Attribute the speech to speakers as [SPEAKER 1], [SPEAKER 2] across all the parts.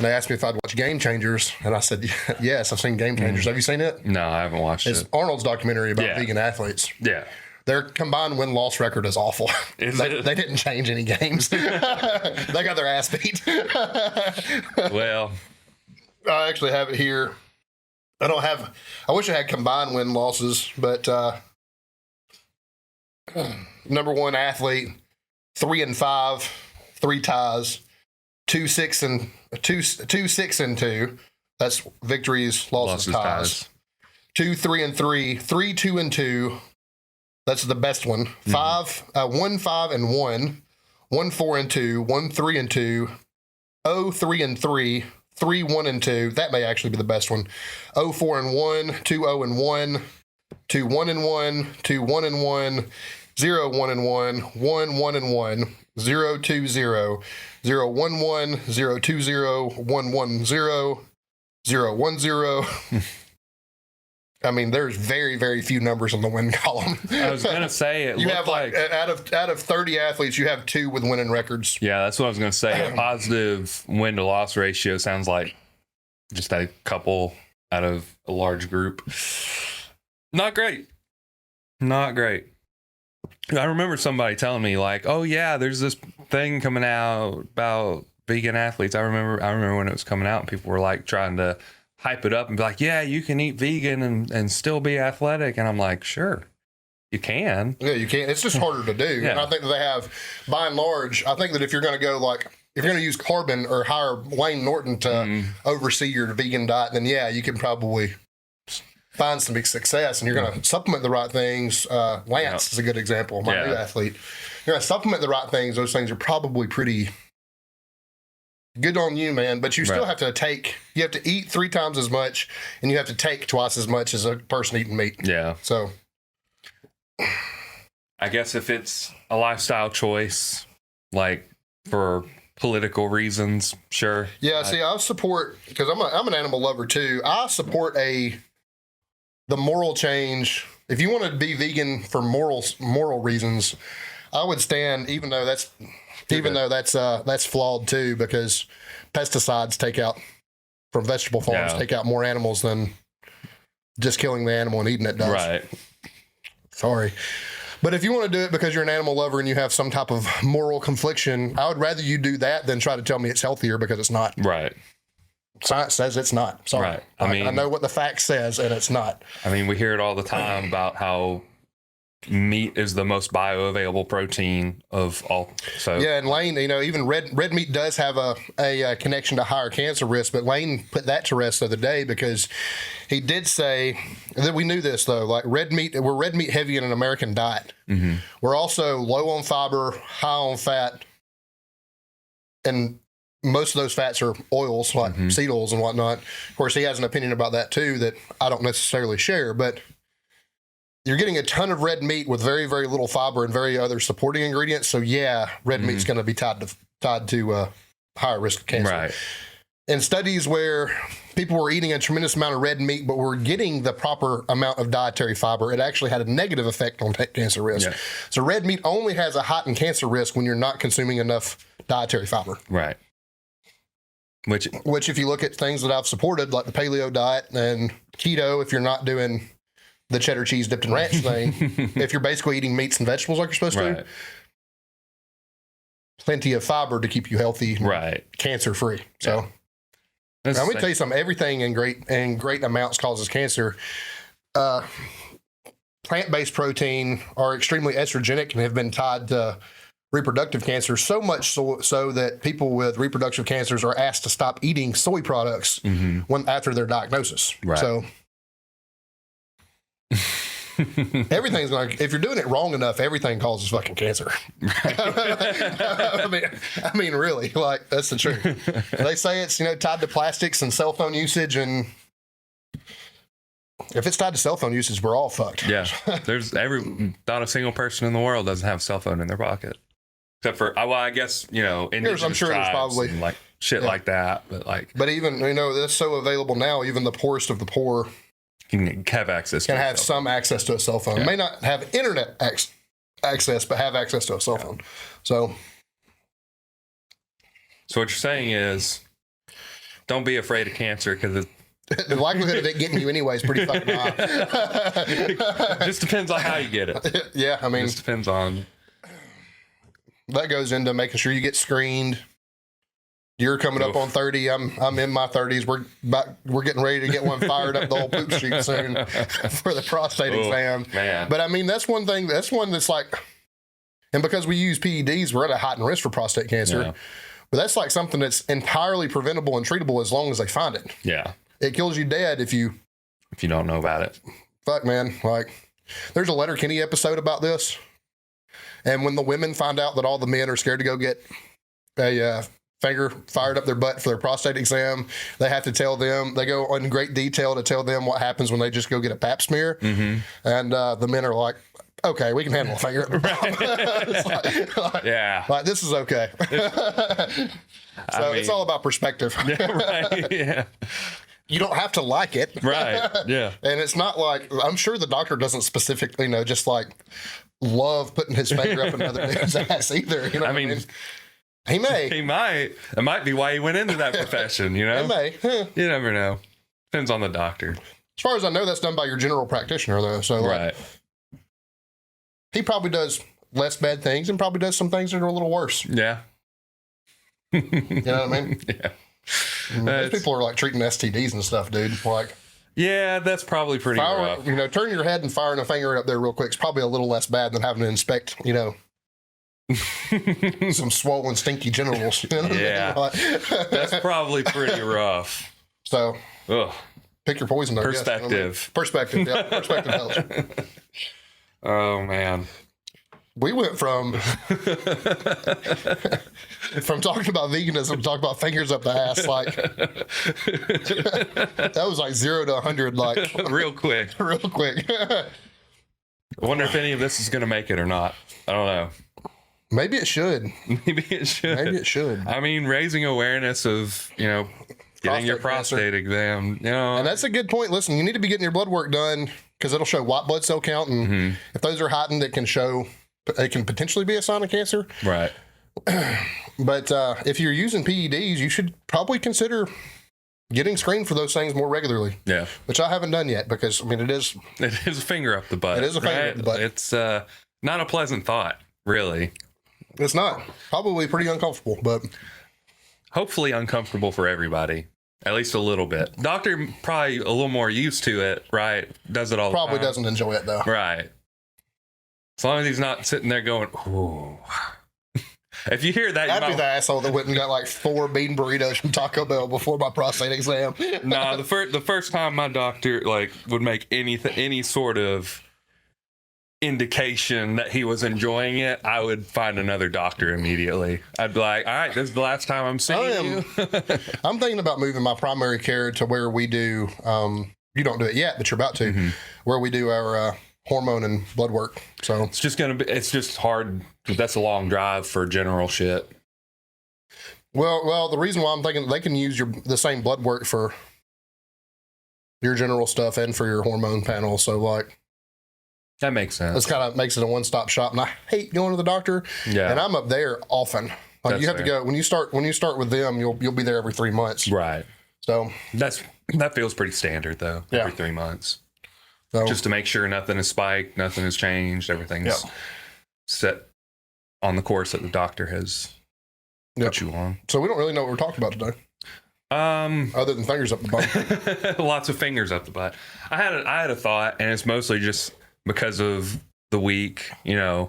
[SPEAKER 1] And they asked me if I'd watch Game Changers, and I said, yes, I've seen Game Changers. Have you seen it?
[SPEAKER 2] No, I haven't watched
[SPEAKER 1] It's
[SPEAKER 2] it.
[SPEAKER 1] Arnold's documentary about vegan athletes.
[SPEAKER 2] Yeah.
[SPEAKER 1] Their combined win-loss record is awful. They didn't change any games. They got their ass beat.
[SPEAKER 2] Well,
[SPEAKER 1] I actually have it here. I wish I had combined win-losses, but number one athlete, 3-5, 3 ties, 2-6-2. That's victories, losses, ties. 2-3-3, 3-2-2. That's the best one. 1-5-1, 1-4-2, 1-3-2, 0-3-3, 3-1-2. That may actually be the best one. 0-4-1, 2-0-1, 2-1-1, 2-1-1, 0-1-1, 1-1-1, 0-2-0, 0-1-1, 0-2-0, 1-1-0, 0-1-0. I mean, there's very, very few numbers on the win column.
[SPEAKER 2] I was going to say,
[SPEAKER 1] you have like out of 30 athletes, you have 2 with winning records.
[SPEAKER 2] Yeah, that's what I was going to say. A positive win to loss ratio sounds like just a couple out of a large group. Not great. Not great. I remember somebody telling me like, "Oh yeah, there's this thing coming out about vegan athletes." I remember when it was coming out, and people were like trying to hype it up and be like, yeah, you can eat vegan and still be athletic. And I'm like, sure, you can.
[SPEAKER 1] Yeah, you can. It's just harder to do.
[SPEAKER 2] Yeah.
[SPEAKER 1] And I think that they have, by and large, I think that if you're going to go like, if you're going to use Carbon or hire Wayne Norton to oversee your vegan diet, then yeah, you can probably find some big success, and you're going to supplement the right things. Lance is a good example, my new athlete. You're going to supplement the right things. Those things are probably pretty good on you, man. But you still have to you have to eat 3 times as much, and you have to take twice as much as a person eating meat.
[SPEAKER 2] Yeah.
[SPEAKER 1] So
[SPEAKER 2] I guess if it's a lifestyle choice, like for political reasons, sure.
[SPEAKER 1] Yeah, see, I support, because I'm an animal lover too. I support the moral change. If you want to be vegan for moral reasons, I would stand, even though that's flawed too, because pesticides from vegetable farms take out more animals than just killing the animal and eating it does.
[SPEAKER 2] Right.
[SPEAKER 1] Sorry. But if you want to do it because you're an animal lover and you have some type of moral confliction, I would rather you do that than try to tell me it's healthier, because it's not.
[SPEAKER 2] Right.
[SPEAKER 1] Science says it's not. Sorry.
[SPEAKER 2] Right.
[SPEAKER 1] I know what the fact says, and it's not.
[SPEAKER 2] I mean, we hear it all the time about how meat is the most bioavailable protein of all. So
[SPEAKER 1] yeah, and Lane, even red meat does have a connection to higher cancer risk, but Lane put that to rest the other day, because he did say that, we knew this though, like we're red meat heavy in an American diet. Mm-hmm. We're also low on fiber, high on fat, and most of those fats are oils, like seed oils and whatnot. Of course, he has an opinion about that too that I don't necessarily share, but you're getting a ton of red meat with very, very little fiber and very other supporting ingredients. So yeah, red meat's going to be tied to higher risk of cancer.
[SPEAKER 2] Right.
[SPEAKER 1] In studies where people were eating a tremendous amount of red meat, but were getting the proper amount of dietary fiber, it actually had a negative effect on cancer risk. Yeah. So red meat only has a heightened cancer risk when you're not consuming enough dietary fiber.
[SPEAKER 2] Right. Which
[SPEAKER 1] if you look at things that I've supported, like the paleo diet and keto, if you're not doing the cheddar cheese dipped in ranch thing, if you're basically eating meats and vegetables like you're supposed to, plenty of fiber to keep you healthy, cancer free. So now, let me tell you something. Everything in great amounts causes cancer. Plant-based protein are extremely estrogenic and have been tied to reproductive cancer, so much so that people with reproductive cancers are asked to stop eating soy products after their diagnosis. Right. So everything's if you're doing it wrong enough, everything causes fucking cancer. I mean, really, like, that's the truth. They say it's, tied to plastics and cell phone usage, and if it's tied to cell phone usage, we're all fucked.
[SPEAKER 2] Yeah. Not a single person in the world doesn't have a cell phone in their pocket. Except for, I guess, indigenous
[SPEAKER 1] I'm sure there's probably
[SPEAKER 2] and like shit like that. But
[SPEAKER 1] even, that's so available now, even the poorest of the poor
[SPEAKER 2] can have access to
[SPEAKER 1] some access to a cell phone. May not have internet access, but have access to a cell phone. So
[SPEAKER 2] what you're saying is, don't be afraid of cancer because
[SPEAKER 1] the likelihood of it getting you anyway is pretty fucking high.
[SPEAKER 2] it just depends on how you get it.
[SPEAKER 1] Yeah, I mean,
[SPEAKER 2] It just depends on.
[SPEAKER 1] that goes into making sure you get screened. You're coming up on 30. I'm in my 30s. We're getting ready to get one fired up the old poop chute soon for the prostate exam.
[SPEAKER 2] Man.
[SPEAKER 1] But I mean, that's one thing. That's one that's like, and because we use PEDs, we're at a heightened risk for prostate cancer.
[SPEAKER 2] Yeah.
[SPEAKER 1] But that's like something that's entirely preventable and treatable as long as they find it.
[SPEAKER 2] Yeah.
[SPEAKER 1] It kills you dead if you
[SPEAKER 2] don't know about it.
[SPEAKER 1] Fuck, man. Like, there's a Letterkenny episode about this. And when the women find out that all the men are scared to go get a finger fired up their butt for their prostate exam, they have to tell them, they go in great detail to tell them what happens when they just go get a pap smear. Mm-hmm. And the men are like, okay, we can handle a finger up the bottom.
[SPEAKER 2] Yeah.
[SPEAKER 1] Like, this is okay. So it's all about perspective.
[SPEAKER 2] Yeah, right. Yeah.
[SPEAKER 1] You don't have to like it.
[SPEAKER 2] Right. Yeah.
[SPEAKER 1] And it's not like, I'm sure the doctor doesn't specifically, just like love putting his finger up another dude's ass either. You know what I mean? He may.
[SPEAKER 2] He might. It might be why he went into that profession,
[SPEAKER 1] He may.
[SPEAKER 2] You never know. Depends on the doctor.
[SPEAKER 1] As far as I know, that's done by your general practitioner, though. So,
[SPEAKER 2] Right.
[SPEAKER 1] He probably does less bad things and probably does some things that are a little worse.
[SPEAKER 2] Yeah.
[SPEAKER 1] You know what I mean?
[SPEAKER 2] Yeah.
[SPEAKER 1] Those people are like treating STDs and stuff, dude. Like,
[SPEAKER 2] yeah, that's probably pretty rough.
[SPEAKER 1] Turning your head and firing a finger up there real quick is probably a little less bad than having to inspect, some swollen, stinky genitals. You know what I mean?
[SPEAKER 2] Yeah.
[SPEAKER 1] Like,
[SPEAKER 2] That's probably pretty rough.
[SPEAKER 1] So,
[SPEAKER 2] Ugh.
[SPEAKER 1] pick your poison. I guess.
[SPEAKER 2] Perspective.
[SPEAKER 1] Perspective. Yeah, perspective helps.
[SPEAKER 2] Oh, man.
[SPEAKER 1] We went from talking about veganism to talking about fingers up the ass. Like, that was like 0 to 100, like
[SPEAKER 2] Real quick.
[SPEAKER 1] real quick.
[SPEAKER 2] I wonder if any of this is going to make it or not. I don't know.
[SPEAKER 1] Maybe it should.
[SPEAKER 2] Maybe it should.
[SPEAKER 1] Maybe it should.
[SPEAKER 2] I mean, raising awareness of, getting your prostate exam,
[SPEAKER 1] And that's a good point. Listen, you need to be getting your blood work done because it'll show white blood cell count. And if those are heightened, it can potentially be a sign of cancer.
[SPEAKER 2] Right.
[SPEAKER 1] But if you're using PEDs, you should probably consider getting screened for those things more regularly.
[SPEAKER 2] Yeah.
[SPEAKER 1] Which I haven't done yet because,
[SPEAKER 2] it is a finger up the butt.
[SPEAKER 1] It is a finger up the butt.
[SPEAKER 2] It's not a pleasant thought, really.
[SPEAKER 1] It's not. Probably pretty uncomfortable, but
[SPEAKER 2] hopefully uncomfortable for everybody. At least a little bit. Doctor probably a little more used to it, right? Does it all
[SPEAKER 1] probably
[SPEAKER 2] the time.
[SPEAKER 1] doesn't enjoy it though.
[SPEAKER 2] Right. As long as he's not sitting there going, ooh. If you hear that,
[SPEAKER 1] I'd be the asshole that went and got like 4 bean burritos from Taco Bell before my prostate exam.
[SPEAKER 2] No, the first time my doctor would make any sort of indication that he was enjoying it, I would find another doctor immediately. I'd be like, all right, this is the last time I'm seeing you.
[SPEAKER 1] I'm thinking about moving my primary care to where we do, you don't do it yet, but you're about to, where we do our hormone and blood work. So
[SPEAKER 2] it's just hard. That's a long drive for general shit.
[SPEAKER 1] Well, the reason why I'm thinking they can use the same blood work for your general stuff and for your hormone panel. So like,
[SPEAKER 2] that makes sense.
[SPEAKER 1] This kind of makes it a one-stop shop, and I hate going to the doctor.
[SPEAKER 2] Yeah,
[SPEAKER 1] and I'm up there often. Like
[SPEAKER 2] that's
[SPEAKER 1] you have
[SPEAKER 2] fair.
[SPEAKER 1] to go when you start with them. You'll be there every 3 months.
[SPEAKER 2] Right.
[SPEAKER 1] So
[SPEAKER 2] that feels pretty standard though.
[SPEAKER 1] Yeah.
[SPEAKER 2] Every 3 months,
[SPEAKER 1] so,
[SPEAKER 2] just to make sure nothing is spiked, nothing has changed, everything's set on the course that the doctor has put you on.
[SPEAKER 1] So we don't really know what we're talking about today. Other than fingers up the butt.
[SPEAKER 2] Lots of fingers up the butt. I had a thought, and it's mostly just because of the week, a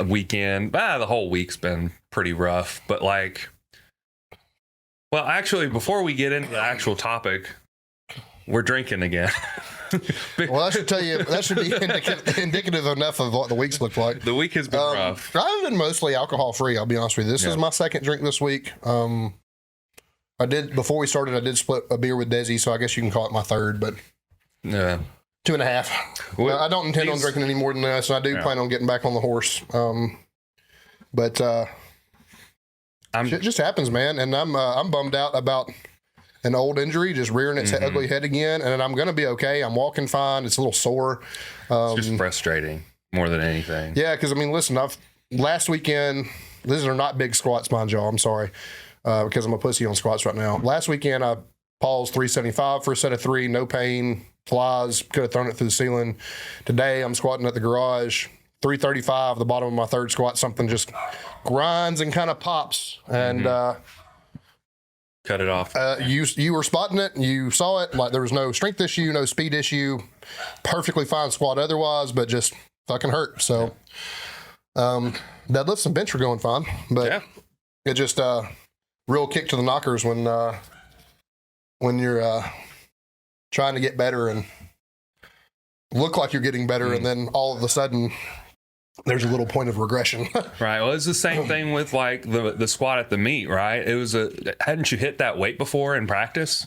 [SPEAKER 2] weekend. The whole week's been pretty rough, but actually, before we get into the actual topic, we're drinking again.
[SPEAKER 1] Well, that should tell you, that should be indicative enough of what the weeks look like.
[SPEAKER 2] The week has been rough.
[SPEAKER 1] I've been mostly alcohol free. I'll be honest with you. This is my second drink this week. Before we started, I did split a beer with Desi, so I guess you can call it my third, but
[SPEAKER 2] yeah.
[SPEAKER 1] 2.5. Well, I don't intend on drinking any more than that, so I do plan on getting back on the horse. But shit just happens, man, and I'm bummed out about an old injury just rearing its ugly head again, and I'm gonna be okay. I'm walking fine. It's a little sore.
[SPEAKER 2] It's just frustrating more than anything.
[SPEAKER 1] Yeah, because listen, last weekend, these are not big squats, mind y'all. I'm sorry. because I'm a pussy on squats right now. Last weekend, I paused 375 for a set of 3, no pain, flies, could have thrown it through the ceiling. Today, I'm squatting at the garage, 335, the bottom of my third squat, something just grinds and kind of pops. And
[SPEAKER 2] cut it off.
[SPEAKER 1] You were spotting it, you saw it, like there was no strength issue, no speed issue, perfectly fine squat otherwise, but just fucking hurt. So deadlifts and bench were going fine, but it just real kick to the knockers when you're trying to get better and look like you're getting better, and then all of a sudden there's a little point of regression.
[SPEAKER 2] Right. Well, it's the same thing with like the squat at the meet, right? It was hadn't you hit that weight before in practice?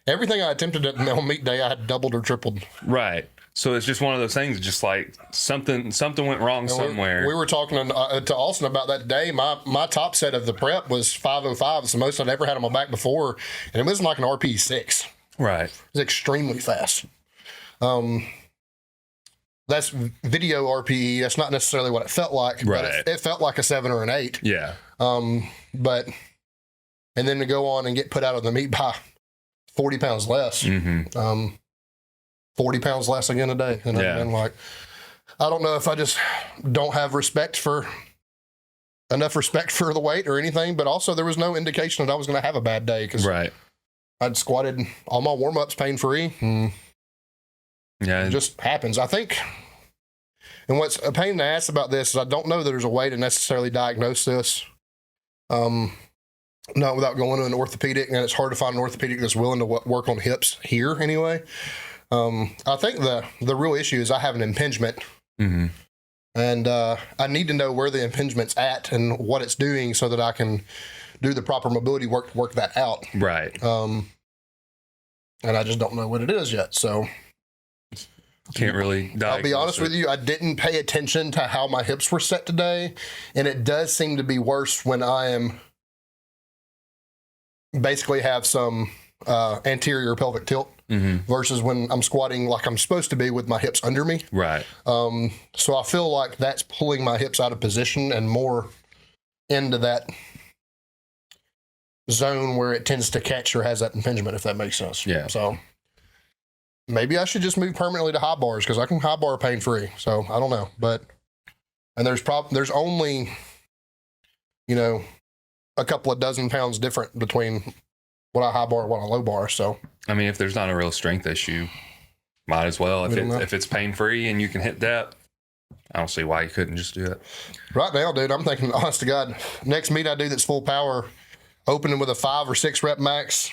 [SPEAKER 1] Everything I attempted on meet day, I had doubled or tripled.
[SPEAKER 2] Right. So it's just one of those things, just like something went wrong somewhere.
[SPEAKER 1] We were talking to Austin about that day. My top set of the prep was 505. It's the most I'd ever had on my back before, and it was like an RP 6.
[SPEAKER 2] Right.
[SPEAKER 1] It was extremely fast. That's video RPE. That's not necessarily what it felt like,
[SPEAKER 2] right.
[SPEAKER 1] But it felt like a 7 or an 8.
[SPEAKER 2] Yeah.
[SPEAKER 1] But and then to go on and get put out of the meet by 40 pounds less. 40 pounds less again a day. And I've been like, I don't know if I just don't have enough respect for the weight or anything, but also there was no indication that I was going to have a bad day because I'd squatted all my warm-ups pain-free. Yeah, it just happens. I think, and what's a pain in the ass about this is I don't know that there's a way to necessarily diagnose this. Not without going to an orthopedic, and it's hard to find an orthopedic that's willing to work on hips here anyway. I think the real issue is I have an impingement, and I need to know where the impingement's at and what it's doing so that I can do the proper mobility work to work that out.
[SPEAKER 2] Right.
[SPEAKER 1] And I just don't know what it is yet. So
[SPEAKER 2] can't really diagnose.
[SPEAKER 1] I'll be honest with you, I didn't pay attention to how my hips were set today, and it does seem to be worse when I am basically have some anterior pelvic tilt versus when I'm squatting like I'm supposed to be with my hips under me.
[SPEAKER 2] Right.
[SPEAKER 1] So I feel like that's pulling my hips out of position and more into that zone where it tends to catch or has that impingement, if that makes sense.
[SPEAKER 2] Yeah.
[SPEAKER 1] So maybe I should just move permanently to high bars because I can high bar pain free. So I don't know, but and there's only a couple of dozen pounds different between what I high bar and what I low bar. So
[SPEAKER 2] I mean, if there's not a real strength issue, might as well. If it's pain free and you can hit depth, I don't see why you couldn't just do it. Right
[SPEAKER 1] now, dude, I'm thinking, honest to God, next meet I do that's full power, opening with a 5 or 6 rep max,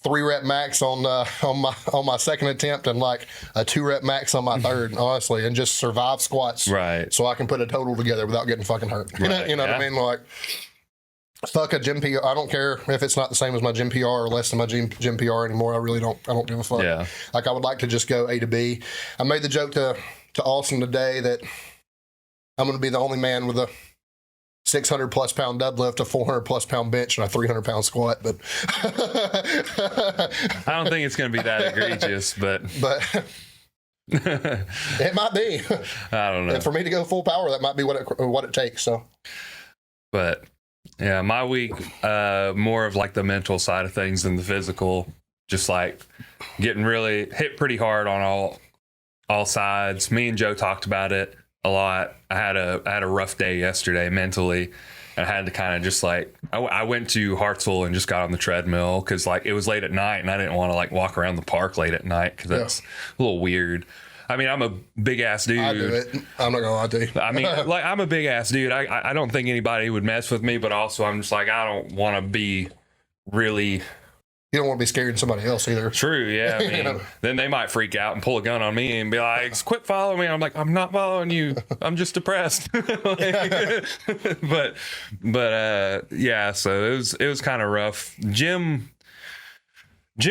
[SPEAKER 1] 3 rep max on my second attempt, and like a 2 rep max on my third, honestly, and just survive squats,
[SPEAKER 2] right?
[SPEAKER 1] So I can put a total together without getting fucking hurt. You know what I mean? Like, fuck a gym PR. I don't care if it's not the same as my gym PR or less than my gym PR anymore. I really don't. I don't give a fuck.
[SPEAKER 2] Yeah.
[SPEAKER 1] Like I would like to just go A to B. I made the joke to Austin today that I'm going to be the only man with a 600 plus pound deadlift, a 400 plus pound bench, and a 300 pound squat. But
[SPEAKER 2] I don't think it's going to be that egregious, but
[SPEAKER 1] it might be.
[SPEAKER 2] I don't know.
[SPEAKER 1] And for me to go full power, that might be what it takes. So,
[SPEAKER 2] but yeah, my week more of like the mental side of things than the physical. Just like getting really hit pretty hard on all sides. Me and Joe talked about it a lot. I had a rough day yesterday mentally. I had to kind of just like, I went to Hartsville and just got on the treadmill because like it was late at night and I didn't want to like walk around the park late at night because that's a little weird. I mean, I'm a big ass dude.
[SPEAKER 1] I do it. I'm not gonna lie to you.
[SPEAKER 2] I mean, like I'm a big ass dude. I don't think anybody would mess with me, but also I'm just like, I don't want to be really.
[SPEAKER 1] You don't want to be scaring somebody else either.
[SPEAKER 2] True, yeah. I mean, then they might freak out and pull a gun on me and be like, quit following me. I'm like, I'm not following you. I'm just depressed. But yeah, so it was kind of rough. Gym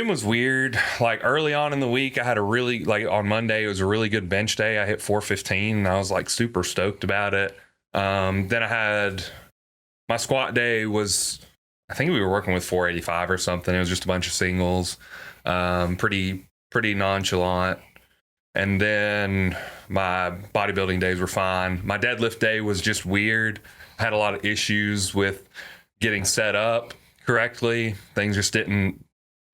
[SPEAKER 2] was weird. Like early on in the week, I had on Monday, it was a really good bench day. I hit 415 and I was like super stoked about it. Then I had my squat day I think we were working with 485 or something. It was just a bunch of singles, pretty nonchalant. And then my bodybuilding days were fine. My deadlift day was just weird. had a lot of issues with getting set up correctly. Things just didn't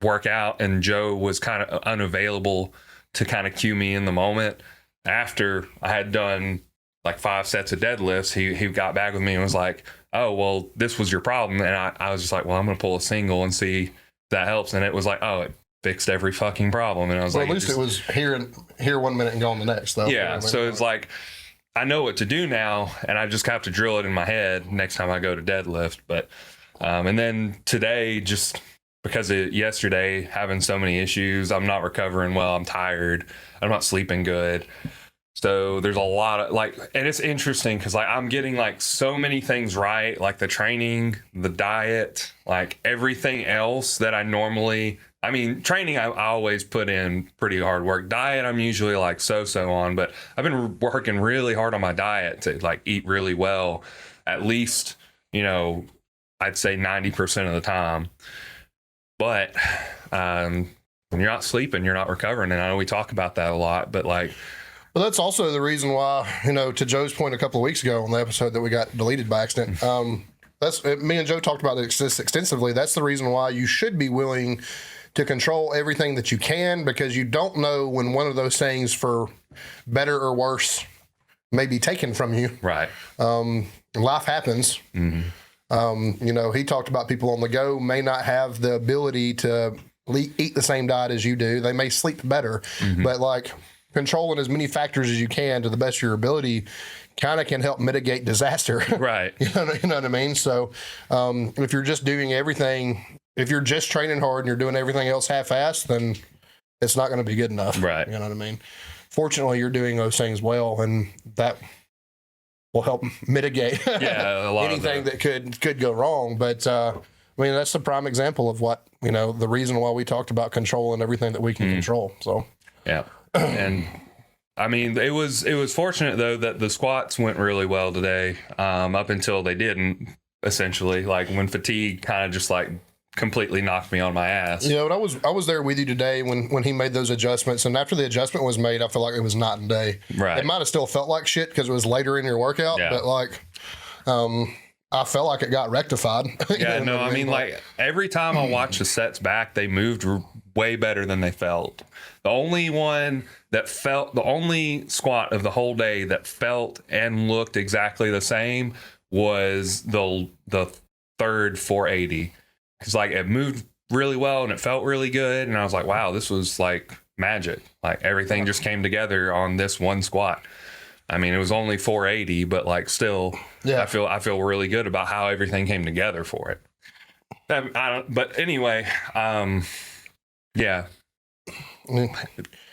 [SPEAKER 2] work out, and Joe was kind of unavailable to kind of cue me in the moment. After I had done like 5 sets of deadlifts, he got back with me and was like, oh, well, this was your problem. And I was just like, well, I'm going to pull a single and see if that helps. And it was like, oh, it fixed every fucking problem. And I was
[SPEAKER 1] well,
[SPEAKER 2] like,
[SPEAKER 1] at least it was here 1 minute and gone the next, though.
[SPEAKER 2] yeah. So it's like, I know what to do now, and I just have to drill it in my head next time I go to deadlift. But, and then today, just because of yesterday having so many issues, I'm not recovering well. I'm tired. I'm not sleeping good. So there's a lot of like, and it's interesting because like I'm getting like so many things right, like the training, the diet, like everything else that I normally, I mean, training, I always put in pretty hard work. Diet, I'm usually like so on, but I've been working really hard on my diet to like eat really well, at least, you know, I'd say 90% of the time. But when you're not sleeping, you're not recovering. And I know we talk about that a lot, but like,
[SPEAKER 1] well, that's also the reason why, you know, to Joe's point a couple of weeks ago on the episode that we got deleted by accident. That's me and Joe talked about this extensively. That's the reason why you should be willing to control everything that you can, because you don't know when one of those things, for better or worse, may be taken from you.
[SPEAKER 2] right.
[SPEAKER 1] Life happens.
[SPEAKER 2] Mm-hmm.
[SPEAKER 1] You know, he talked about people on the go may not have the ability to eat the same diet as you do. They may sleep better, but like controlling as many factors as you can to the best of your ability kind of can help mitigate disaster.
[SPEAKER 2] Right.
[SPEAKER 1] You know what I mean? So if you're just doing everything, if you're just training hard and you're doing everything else half-assed, then it's not going to be good enough.
[SPEAKER 2] Right.
[SPEAKER 1] You know what I mean? Fortunately, you're doing those things well, and that will help mitigate
[SPEAKER 2] Yeah, a lot
[SPEAKER 1] anything that could go wrong. But I mean, that's the prime example of what, you know, the reason why we talked about controlling everything that we can control. So
[SPEAKER 2] yeah. And I mean, it was fortunate though that the squats went really well today, up until they didn't, essentially, like when fatigue kind of just like completely knocked me on my ass.
[SPEAKER 1] you know, and I was there with you today when he made those adjustments, and after the adjustment was made, I feel like it was night and day.
[SPEAKER 2] Right.
[SPEAKER 1] It might have still felt like shit because it was later in your workout,
[SPEAKER 2] Yeah.
[SPEAKER 1] but like I felt like it got rectified.
[SPEAKER 2] Yeah, no, I mean, like every time I watch the sets back, they moved way better than they felt. The only squat of the whole day that felt and looked exactly the same was the third 480. Because like it moved really well and it felt really good. And I was like, wow, this was like magic. Like everything just came together on this one squat. I mean, it was only 480, but like still,
[SPEAKER 1] Yeah.
[SPEAKER 2] I feel really good about how everything came together for it. But anyway, yeah.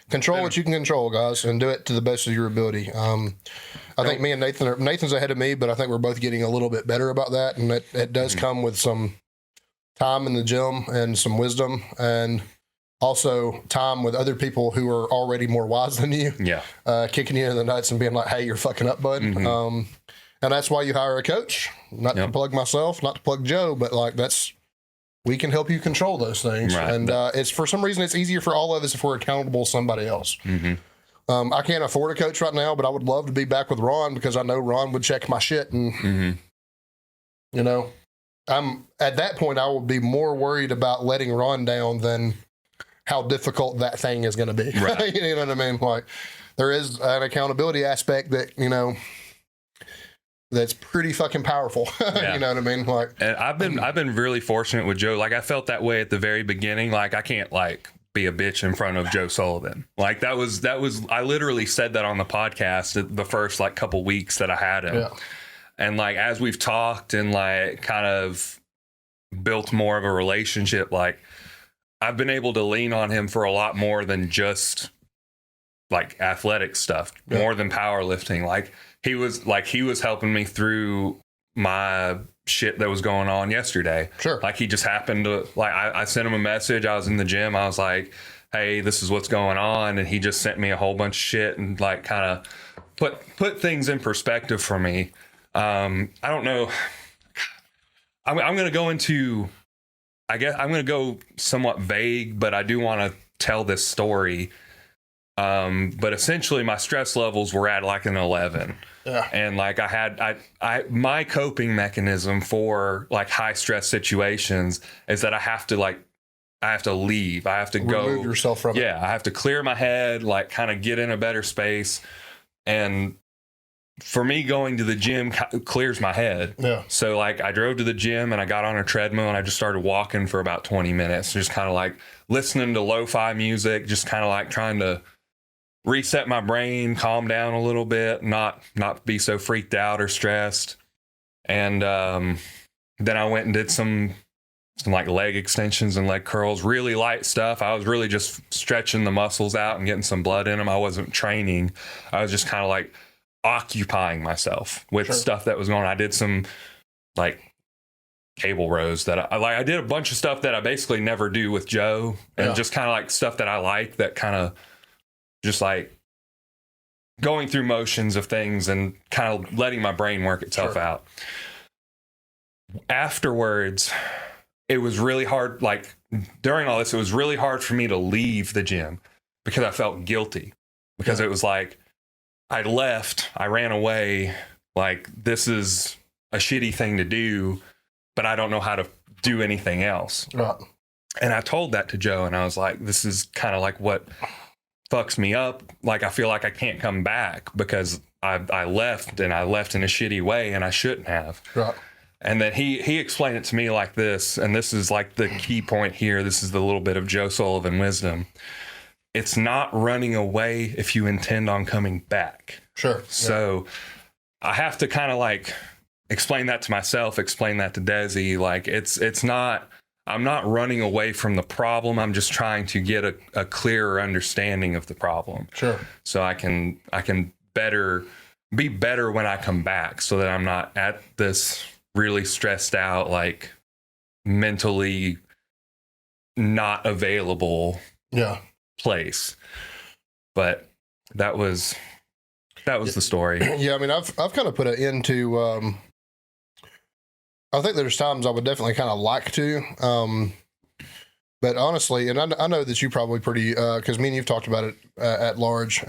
[SPEAKER 1] Control what you can control, guys, and do it to the best of your ability. I think me and Nathan's ahead of me, but I think we're both getting a little bit better about that. And it does come with some time in the gym and some wisdom, and also time with other people who are already more wise than you.
[SPEAKER 2] Yeah.
[SPEAKER 1] Kicking you in the nuts and being like, hey, you're fucking up, bud. And that's why you hire a coach. Not to plug myself, not to plug Joe, but like we can help you control those things.
[SPEAKER 2] Right.
[SPEAKER 1] And it's, for some reason, it's easier for all of us if we're accountable to somebody else. I can't afford a coach right now, but I would love to be back with Ron, because I know Ron would check my shit. And, you know, at that point, I will be more worried about letting Ron down than how difficult that thing is going to be.
[SPEAKER 2] Right.
[SPEAKER 1] You know what I mean? Like, there is an accountability aspect that, you know, that's pretty fucking powerful.
[SPEAKER 2] Yeah.
[SPEAKER 1] You know what I mean? Like,
[SPEAKER 2] And I've been really fortunate with Joe. Like I felt that way at the very beginning. Like I can't like be a bitch in front of Joe Sullivan. Like that was I literally said that on the podcast the first like couple weeks that I had him.
[SPEAKER 1] yeah.
[SPEAKER 2] And like as we've talked and like kind of built more of a relationship, like I've been able to lean on him for a lot more than just like athletic stuff, more than powerlifting. Like he was helping me through my shit that was going on yesterday.
[SPEAKER 1] Sure.
[SPEAKER 2] Like he just happened to like I sent him a message. I was in the gym. I was like, hey, this is what's going on. And he just sent me a whole bunch of shit and like kind of put things in perspective for me. I don't know. I'm going to go into, I guess I'm going to go somewhat vague, but I do want to tell this story. But essentially my stress levels were at like an 11.
[SPEAKER 1] Yeah.
[SPEAKER 2] And like I my coping mechanism for like high stress situations is that I have to leave. I have to
[SPEAKER 1] Remove yourself from it.
[SPEAKER 2] Yeah, I have to clear my head, like kind of get in a better space. And for me, going to the gym clears my head.
[SPEAKER 1] Yeah.
[SPEAKER 2] So like I drove to the gym and I got on a treadmill and I just started walking for about 20 minutes, just kind of like listening to lo-fi music, just kind of like trying to reset my brain, calm down a little bit, not be so freaked out or stressed. And then I went and did some like leg extensions and leg curls, really light stuff. I was really just stretching the muscles out and getting some blood in them. I wasn't training. I was just kind of like occupying myself with stuff that was going on. I did some like cable rows that I did a bunch of stuff that I basically never do with Joe, and just kind of like stuff that I like, that kind of just like going through motions of things and kind of letting my brain work itself out. Afterwards, it was really hard. Like during all this, it was really hard for me to leave the gym because I felt guilty, because it was like, I left, I ran away, like this is a shitty thing to do, but I don't know how to do anything else.
[SPEAKER 1] Right.
[SPEAKER 2] And I told that to Joe, and I was like, this is kind of like what fucks me up. Like I feel like I can't come back because I left, and I left in a shitty way, and I shouldn't have.
[SPEAKER 1] Right.
[SPEAKER 2] And then he explained it to me like this, and this is like the key point here. This is the little bit of Joe Sullivan wisdom. It's not running away if you intend on coming back.
[SPEAKER 1] Sure.
[SPEAKER 2] So I have to kind of like explain that to myself, explain that to Desi. Like it's not, I'm not running away from the problem. I'm just trying to get a clearer understanding of the problem.
[SPEAKER 1] Sure.
[SPEAKER 2] So I can be better when I come back, so that I'm not at this really stressed out, like mentally not available place. But that was the story.
[SPEAKER 1] Yeah, I mean, I've kind of put an end to. I think there's times I would definitely kind of like to, but honestly, and I know that you probably pretty, because me and you've talked about it at large.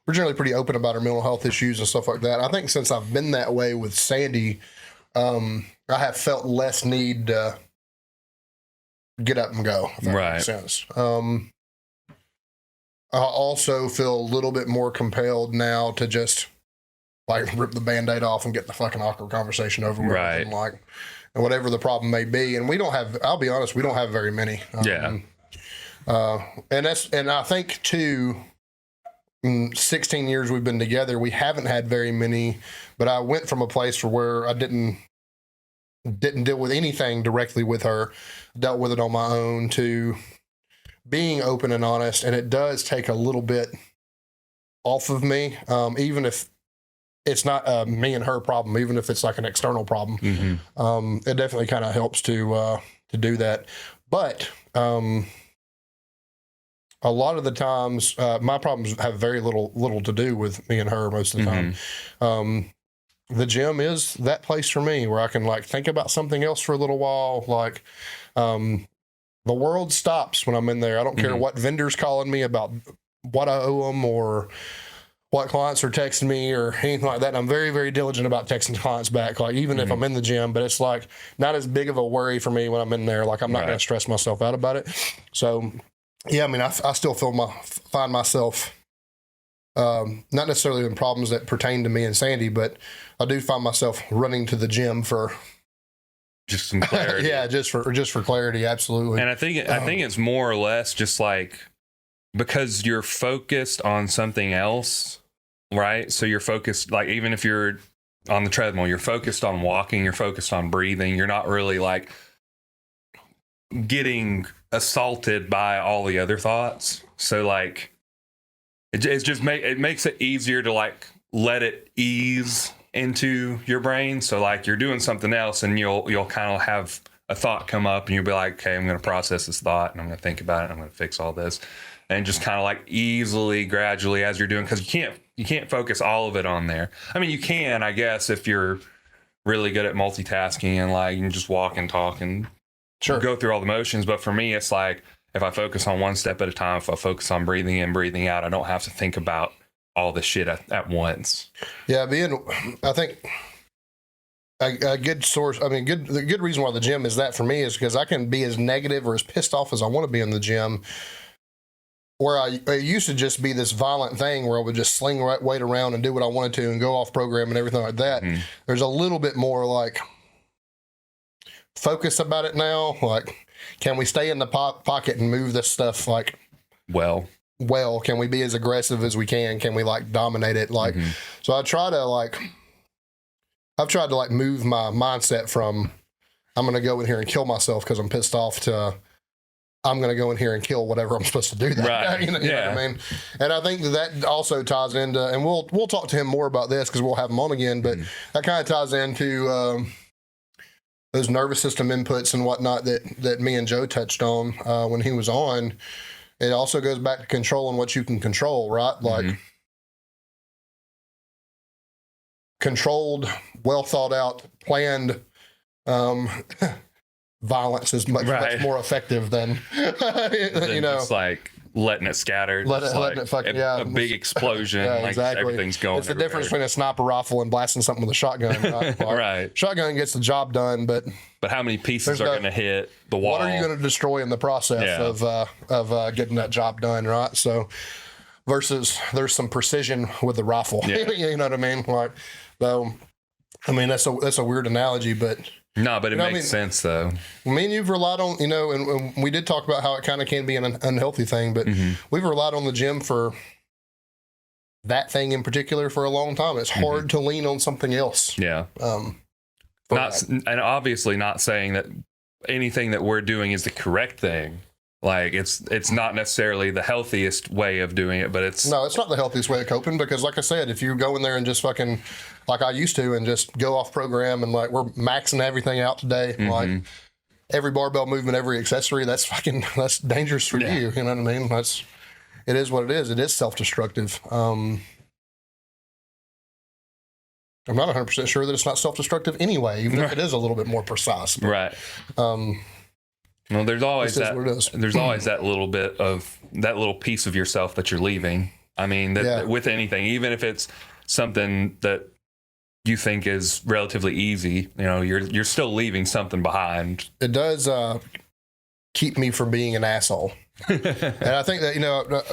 [SPEAKER 1] We're generally pretty open about our mental health issues and stuff like that. I think since I've been that way with Sandy, I have felt less need to get up and go, if that makes sense. I also feel a little bit more compelled now to just like rip the Band-Aid off and get the fucking awkward conversation over with.
[SPEAKER 2] Right.
[SPEAKER 1] And whatever the problem may be. And we don't have, I'll be honest, we don't have very many. And I think too, in 16 years we've been together, we haven't had very many, but I went from a place where I didn't deal with anything directly with her, dealt with it on my own, to being open and honest. And it does take a little bit off of me, even if it's not me and her problem, even if it's like an external problem. It definitely kind of helps to do that. But a lot of the times, my problems have very little to do with me and her most of the time. The gym is that place for me where I can like think about something else for a little while. Like, the world stops when I'm in there. I don't care what vendor's calling me about what I owe them or what clients are texting me or anything like that. And I'm very, very diligent about texting clients back, like even if I'm in the gym, but it's like not as big of a worry for me when I'm in there. Like I'm not going to stress myself out about it. So yeah, I mean, I still find myself, not necessarily in problems that pertain to me and Sandy, but I do find myself running to the gym for
[SPEAKER 2] just some clarity.
[SPEAKER 1] Yeah, just for clarity, absolutely.
[SPEAKER 2] And I think it's more or less just like because you're focused on something else, right? So you're focused, like even if you're on the treadmill, you're focused on walking, you're focused on breathing. You're not really like getting assaulted by all the other thoughts. So like it makes it easier to like let it ease into your brain. So like you're doing something else and you'll kind of have a thought come up and you'll be like, okay, I'm going to process this thought and I'm going to think about it. And I'm going to fix all this, and just kind of like easily, gradually as you're doing, because you can't focus all of it on there. I mean, you can, I guess, if you're really good at multitasking and like you can just walk and talk and go through all the motions. But for me, it's like if I focus on one step at a time, if I focus on breathing in, breathing out, I don't have to think about all the shit at once.
[SPEAKER 1] Yeah, I think a good source. I mean, the good reason why the gym is that for me is because I can be as negative or as pissed off as I want to be in the gym. Where it used to just be this violent thing where I would just sling weight around and do what I wanted to and go off program and everything like that. Mm-hmm. There's a little bit more like focus about it now. Like, can we stay in the pocket and move this stuff like well? Can we be as aggressive as we can? Can we like dominate it? Like, so I've tried to like move my mindset from I'm going to go in here and kill myself because I'm pissed off to I'm going to go in here and kill whatever I'm supposed to do. That
[SPEAKER 2] right.
[SPEAKER 1] You know what I mean? And I think that also ties into, and we'll talk to him more about this because we'll have him on again, but that kind of ties into those nervous system inputs and whatnot that me and Joe touched on when he was on. It also goes back to controlling what you can control, right? Like controlled, well thought out, planned violence is much more effective than
[SPEAKER 2] just like letting it scatter,
[SPEAKER 1] letting it fucking
[SPEAKER 2] a big explosion.
[SPEAKER 1] Yeah,
[SPEAKER 2] like
[SPEAKER 1] exactly.
[SPEAKER 2] Everything's going.
[SPEAKER 1] It's the difference between a sniper rifle and blasting something with a shotgun. Right? Like,
[SPEAKER 2] right.
[SPEAKER 1] Shotgun gets the job done, but
[SPEAKER 2] how many pieces are going to hit the wall?
[SPEAKER 1] What are you going to destroy in the process of getting that job done? Right. So versus there's some precision with the rifle. Yeah. You know what I mean? Like, so I mean that's a weird analogy, but.
[SPEAKER 2] No, but it makes sense, though.
[SPEAKER 1] Me and you've relied on, and we did talk about how it kind of can be an unhealthy thing, but we've relied on the gym for that thing in particular for a long time. It's hard to lean on something else.
[SPEAKER 2] Yeah. And obviously not saying that anything that we're doing is the correct thing. Like it's not necessarily the healthiest way of doing it, but it's
[SPEAKER 1] not the healthiest way of coping because, like I said, if you go in there and just fucking like I used to and just go off program and like we're maxing everything out today, like every barbell movement, every accessory, that's dangerous for you. You know what I mean? It is what it is. It is self-destructive. I'm not 100% sure that it's not self-destructive anyway, even if it is a little bit more precise. But,
[SPEAKER 2] right. Well, there's always that little bit of that little piece of yourself that you're leaving. I mean, with anything, even if it's something that you think is relatively easy, you're still leaving something behind.
[SPEAKER 1] It does keep me from being an asshole. And I think that,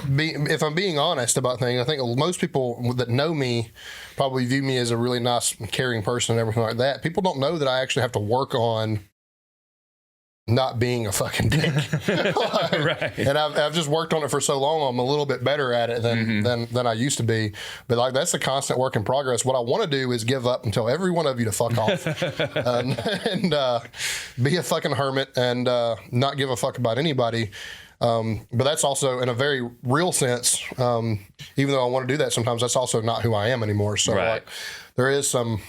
[SPEAKER 1] if I'm being honest about things, I think most people that know me probably view me as a really nice, caring person and everything like that. People don't know that I actually have to work on not being a fucking dick.
[SPEAKER 2] Right.
[SPEAKER 1] And I've just worked on it for so long. I'm a little bit better at it than I used to be. But like that's a constant work in progress. What I want to do is give up and tell every one of you to fuck off and be a fucking hermit and not give a fuck about anybody. But that's also in a very real sense, even though I want to do that sometimes, that's also not who I am anymore. So like, there is some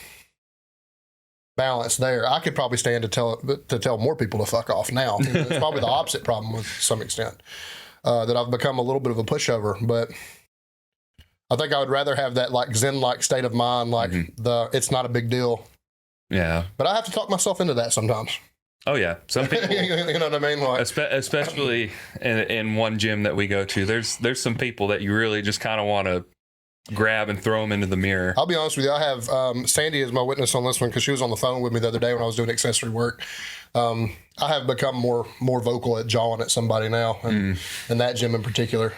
[SPEAKER 1] balance there. I could probably stand to tell more people to fuck off now. It's probably the opposite problem with some extent, that I've become a little bit of a pushover, but I think I would rather have that like Zen-like state of mind, like it's not a big deal.
[SPEAKER 2] Yeah.
[SPEAKER 1] But I have to talk myself into that sometimes.
[SPEAKER 2] Oh yeah. Some people,
[SPEAKER 1] you know what I mean? Like,
[SPEAKER 2] especially in one gym that we go to, there's some people that you really just kind of want to grab and throw them into the mirror.
[SPEAKER 1] I'll be honest with you. I have Sandy as my witness on this one because she was on the phone with me the other day when I was doing accessory work. I have become more vocal at jawing at somebody now, and in that gym in particular.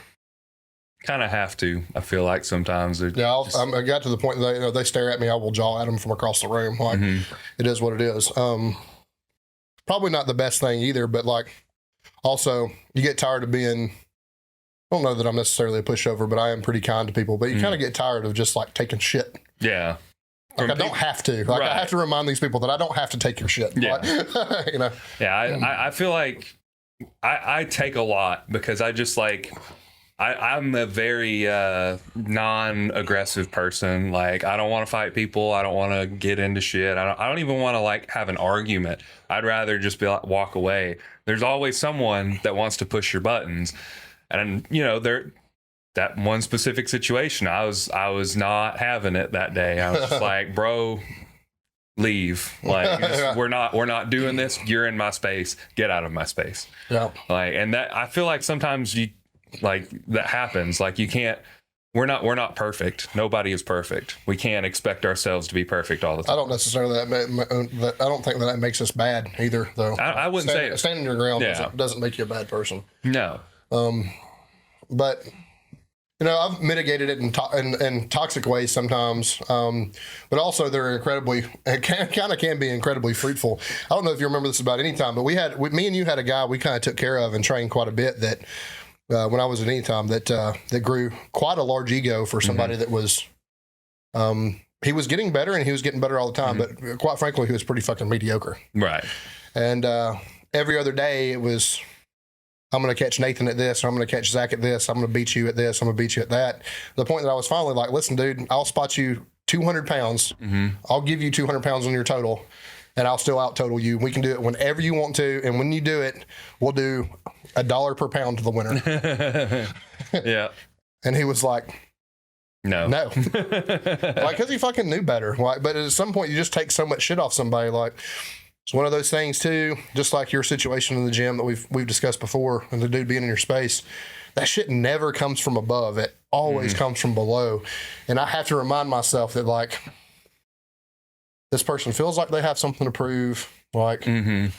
[SPEAKER 2] Kind of have to. I feel like sometimes.
[SPEAKER 1] Yeah, I got to the point that they stare at me, I will jaw at them from across the room. Like it is what it is. Probably not the best thing either, but like also you get tired of being. I don't know that I'm necessarily a pushover, but I am pretty kind to people. But you kind of get tired of just like taking shit.
[SPEAKER 2] Yeah.
[SPEAKER 1] Like I don't have to. Like I have to remind these people that I don't have to take your shit.
[SPEAKER 2] Yeah.
[SPEAKER 1] Like,
[SPEAKER 2] Yeah. I feel like I take a lot because I just like I'm a very non-aggressive person. Like I don't want to fight people. I don't want to get into shit. I don't even want to like have an argument. I'd rather just be like walk away. There's always someone that wants to push your buttons. And that one specific situation, I was not having it that day. I was just like, bro, leave. Like, we're not doing this. You're in my space. Get out of my space.
[SPEAKER 1] Yeah.
[SPEAKER 2] Like, and that, I feel like sometimes that happens. Like, you can't, we're not perfect. Nobody is perfect. We can't expect ourselves to be perfect all the time.
[SPEAKER 1] I don't necessarily I don't think that makes us bad either, though.
[SPEAKER 2] I wouldn't say it.
[SPEAKER 1] Standing your ground doesn't make you a bad person.
[SPEAKER 2] No.
[SPEAKER 1] But I've mitigated it in toxic ways sometimes, but also they're can be incredibly fruitful. I don't know if you remember this about any time, but me and you had a guy we kind of took care of and trained quite a bit that when I was at any time that grew quite a large ego for somebody that was, he was getting better and he was getting better all the time, but quite frankly, he was pretty fucking mediocre.
[SPEAKER 2] Right.
[SPEAKER 1] And every other day it was, I'm going to catch Nathan at this, or I'm going to catch Zach at this, I'm going to beat you at this, I'm going to beat you at that. To the point that I was finally like, listen, dude, I'll spot you 200 pounds. I'll give you 200 pounds on your total, and I'll still out total you. We can do it whenever you want to, and when you do it, we'll do $1 per pound to the winner.
[SPEAKER 2] Yeah.
[SPEAKER 1] And he was like, no. Like, because he fucking knew better. Like, but at some point, you just take so much shit off somebody. Like, it's one of those things too, just like your situation in the gym that we've discussed before, and the dude being in your space. That shit never comes from above. It always comes from below. And I have to remind myself that, like, this person feels like they have something to prove. Like, they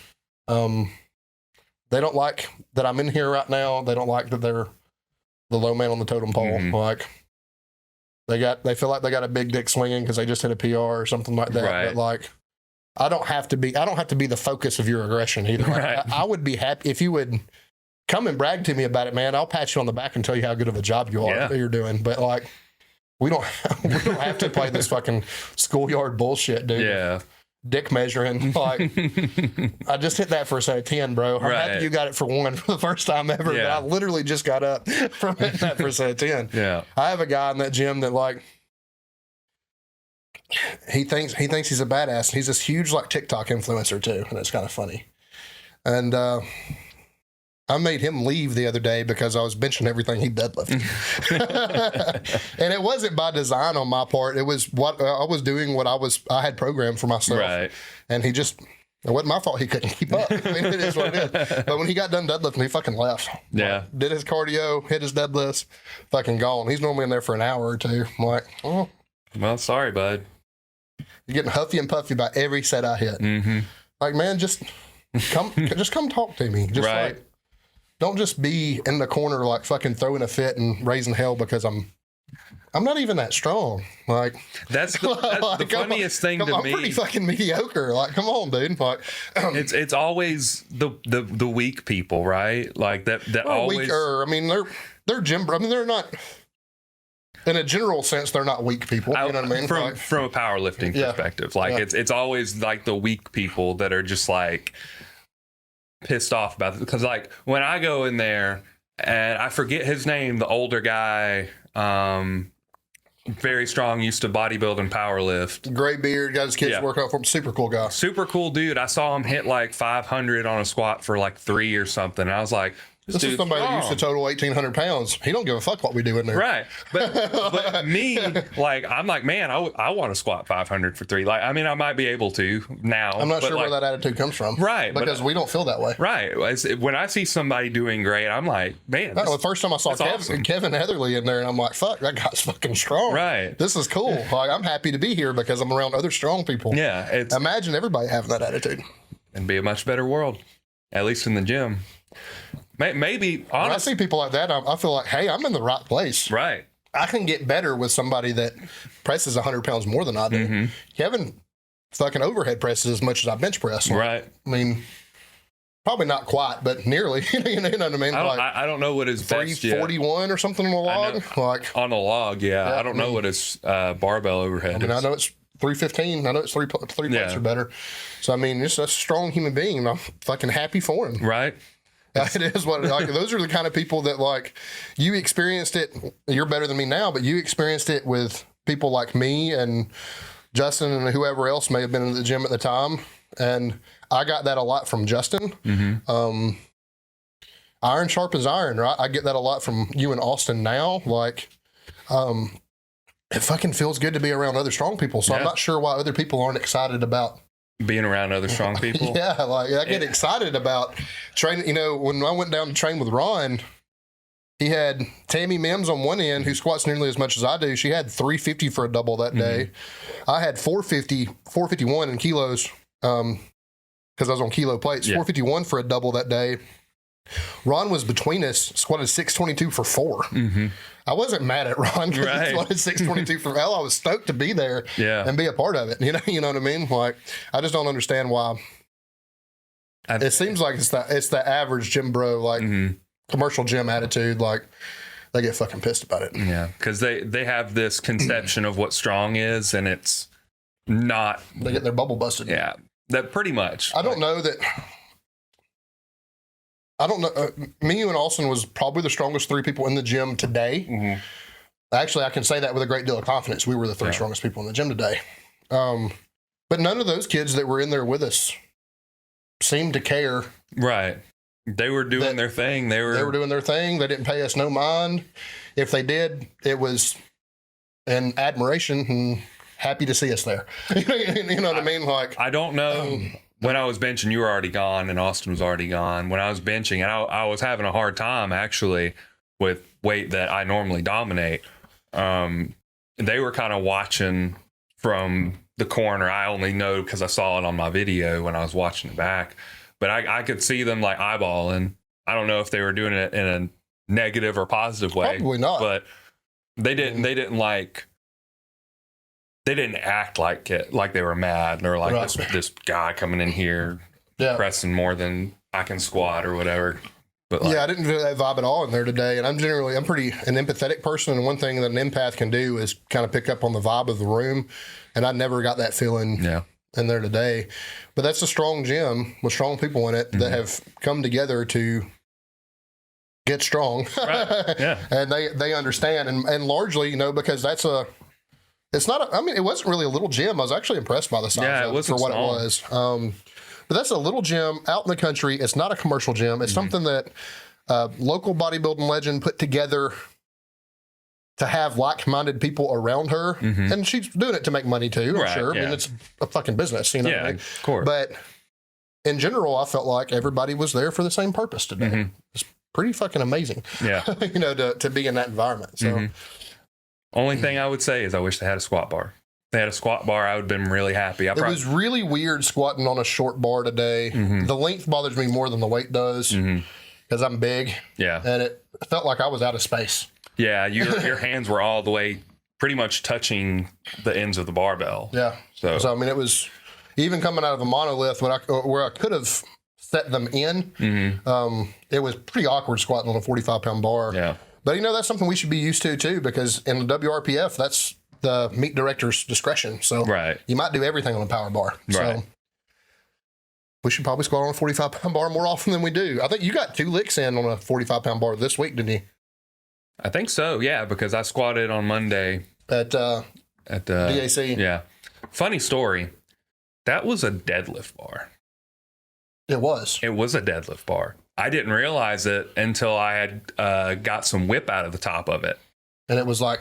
[SPEAKER 1] don't like that I'm in here right now. They don't like that they're the low man on the totem pole. Like, they feel like they got a big dick swinging because they just hit a PR or something like that.
[SPEAKER 2] Right.
[SPEAKER 1] But like, I don't have to be the focus of your aggression either. Like,
[SPEAKER 2] Right.
[SPEAKER 1] I would be happy if you would come and brag to me about it, man. I'll pat you on the back and tell you how good of a job you're doing. But like, we don't have to play this fucking schoolyard bullshit, dude.
[SPEAKER 2] Yeah.
[SPEAKER 1] Dick measuring. Like, I just hit that for a set of 10, bro. I'm happy you got it for 1 for the first time ever.
[SPEAKER 2] Yeah.
[SPEAKER 1] But I literally just got up from hitting that for a set of 10.
[SPEAKER 2] Yeah.
[SPEAKER 1] I have a guy in that gym that, like, he thinks he's a badass. He's this huge, like, TikTok influencer too, and it's kind of funny. And I made him leave the other day because I was benching everything he deadlifted. And it wasn't by design on my part. It was what I was doing, I had programmed for myself.
[SPEAKER 2] Right.
[SPEAKER 1] And it wasn't my fault he couldn't keep up. I mean, it is what it is. But when he got done deadlifting, he fucking left.
[SPEAKER 2] Yeah.
[SPEAKER 1] Like, did his cardio, hit his deadlifts, fucking gone. He's normally in there for an hour or two. I'm like, oh.
[SPEAKER 2] Well, sorry, bud.
[SPEAKER 1] You're getting huffy and puffy by every set I hit. Like, man, just come talk to me. Just
[SPEAKER 2] right.
[SPEAKER 1] like, don't just be in the corner like fucking throwing a fit and raising hell because I'm not even that strong. Like,
[SPEAKER 2] that's the funniest thing to
[SPEAKER 1] I'm
[SPEAKER 2] me.
[SPEAKER 1] I'm pretty fucking mediocre. Like, come on, dude. Like,
[SPEAKER 2] it's always the weak people, right? Like that always.
[SPEAKER 1] Weaker. I mean, they're gym. I mean, they're not. In a general sense, they're not weak people. You know what I mean?
[SPEAKER 2] From a powerlifting perspective, like it's always like the weak people that are just like pissed off about it. Because like when I go in there and I forget his name, the older guy, very strong, used to bodybuild and powerlift.
[SPEAKER 1] Gray beard, got his kids working out for him. Super cool guy.
[SPEAKER 2] Super cool dude. I saw him hit like 500 on a squat for like 3 or something. And I was like,
[SPEAKER 1] this is somebody that used to total 1,800 pounds. He don't give a fuck what we do in there.
[SPEAKER 2] Right. But me, like, I'm like, man, I want to squat 500 for 3. Like, I mean, I might be able to now.
[SPEAKER 1] I'm not sure where that attitude comes from.
[SPEAKER 2] Right.
[SPEAKER 1] Because we don't feel that way.
[SPEAKER 2] Right. When I see somebody doing great, I'm like, man.
[SPEAKER 1] The first time I saw Kevin Heatherly in there, and I'm like, fuck, that guy's fucking strong.
[SPEAKER 2] Right.
[SPEAKER 1] This is cool. Like, I'm happy to be here because I'm around other strong people.
[SPEAKER 2] Yeah.
[SPEAKER 1] Imagine everybody having that attitude.
[SPEAKER 2] It'd be a much better world, at least in the gym. Maybe, honestly. When
[SPEAKER 1] I see people like that, I feel like, hey, I'm in the right place.
[SPEAKER 2] Right.
[SPEAKER 1] I can get better with somebody that presses 100 pounds more than I do. Kevin fucking overhead presses as much as I bench press.
[SPEAKER 2] Right.
[SPEAKER 1] I mean, probably not quite, but nearly. You know what I mean?
[SPEAKER 2] I don't know what his best
[SPEAKER 1] 341 or something on the log. Like
[SPEAKER 2] on the log, yeah. I don't know what his barbell overhead is.
[SPEAKER 1] I know it's 315. I know it's three plates or better. So I mean, it's a strong human being, and I'm fucking happy for him.
[SPEAKER 2] Right.
[SPEAKER 1] It is what like. Those are the kind of people that like you experienced it. You're better than me now, but you experienced it with people like me and Justin and whoever else may have been in the gym at the time. And I got that a lot from Justin. Iron sharpens iron, right? I get that a lot from you and Austin now. Like, it fucking feels good to be around other strong people. So I'm not sure why other people aren't excited about
[SPEAKER 2] being around other strong people.
[SPEAKER 1] Yeah, like I get excited about training. You know, when I went down to train with Ron, he had Tammy Mims on one end, who squats nearly as much as I do. She had 350 for a double that day. I had 451 in kilos, because I was on kilo plates. 451 for a double that day. Ron was between us, squatted 622 for 4. I wasn't mad at Ron because he squatted 622 for hell. I was stoked to be there and be a part of it. You know what I mean? Like, I just don't understand why. It seems like it's the average gym bro, like commercial gym attitude. Like, they get fucking pissed about it.
[SPEAKER 2] Yeah, because they have this conception of what strong is, and it's not.
[SPEAKER 1] They get their bubble busted.
[SPEAKER 2] Yeah, that pretty much.
[SPEAKER 1] I don't know. Me, you, and Austin was probably the strongest 3 people in the gym today. Actually, I can say that with a great deal of confidence. We were the 3 strongest people in the gym today. But none of those kids that were in there with us seemed to care.
[SPEAKER 2] Right. They were doing their thing. They were
[SPEAKER 1] doing their thing. They didn't pay us no mind. If they did, it was an admiration and happy to see us there. You know what I mean? Like,
[SPEAKER 2] I don't know. When I was benching, you were already gone, and Austin was already gone. When I was benching, and I was having a hard time, actually, with weight that I normally dominate. They were kind of watching from the corner. I only know because I saw it on my video when I was watching it back. But I could see them, like, eyeballing. I don't know if they were doing it in a negative or positive way.
[SPEAKER 1] Probably not.
[SPEAKER 2] But they didn't act like it, like they were mad, or like this guy coming in here pressing more than I can squat or whatever. But
[SPEAKER 1] I didn't feel that vibe at all in there today. And I'm pretty an empathetic person. And one thing that an empath can do is kind of pick up on the vibe of the room. And I never got that feeling in there today. But that's a strong gym with strong people in it that have come together to get strong.
[SPEAKER 2] Right. Yeah.
[SPEAKER 1] And they understand. And largely, because that's it wasn't really a little gym. I was actually impressed by the size of it for what small. It was. But that's a little gym out in the country. It's not a commercial gym. It's something that a local bodybuilding legend put together to have like-minded people around her. And she's doing it to make money too, I'm sure. I mean, it's a fucking business, you know?
[SPEAKER 2] Yeah, of course.
[SPEAKER 1] But in general, I felt like everybody was there for the same purpose today. It's pretty fucking amazing, to be in that environment. So.
[SPEAKER 2] Only thing I would say is I wish they had a squat bar. If they had a squat bar, I would have been really happy.
[SPEAKER 1] It was really weird squatting on a short bar today. The length bothers me more than the weight does because I'm big. Yeah. And it felt like I was out of space. Yeah,
[SPEAKER 2] your hands were all the way pretty much touching the ends of the barbell.
[SPEAKER 1] Yeah. So I mean, it was even coming out of a monolith where I could have set them in. It was pretty awkward squatting on a 45-pound bar. Yeah. But, that's something we should be used to, too, because in the WRPF, that's the meet director's discretion. So you might do everything on a power bar. So we should probably squat on a 45-pound bar more often than we do. I think you got 2 licks in on a 45-pound bar this week, didn't you?
[SPEAKER 2] I think so, yeah, because I squatted on Monday.
[SPEAKER 1] At DAC?
[SPEAKER 2] Yeah. Funny story. That was a deadlift bar.
[SPEAKER 1] It was.
[SPEAKER 2] It was a deadlift bar. I didn't realize it until I had got some whip out of the top of it.
[SPEAKER 1] And it was like,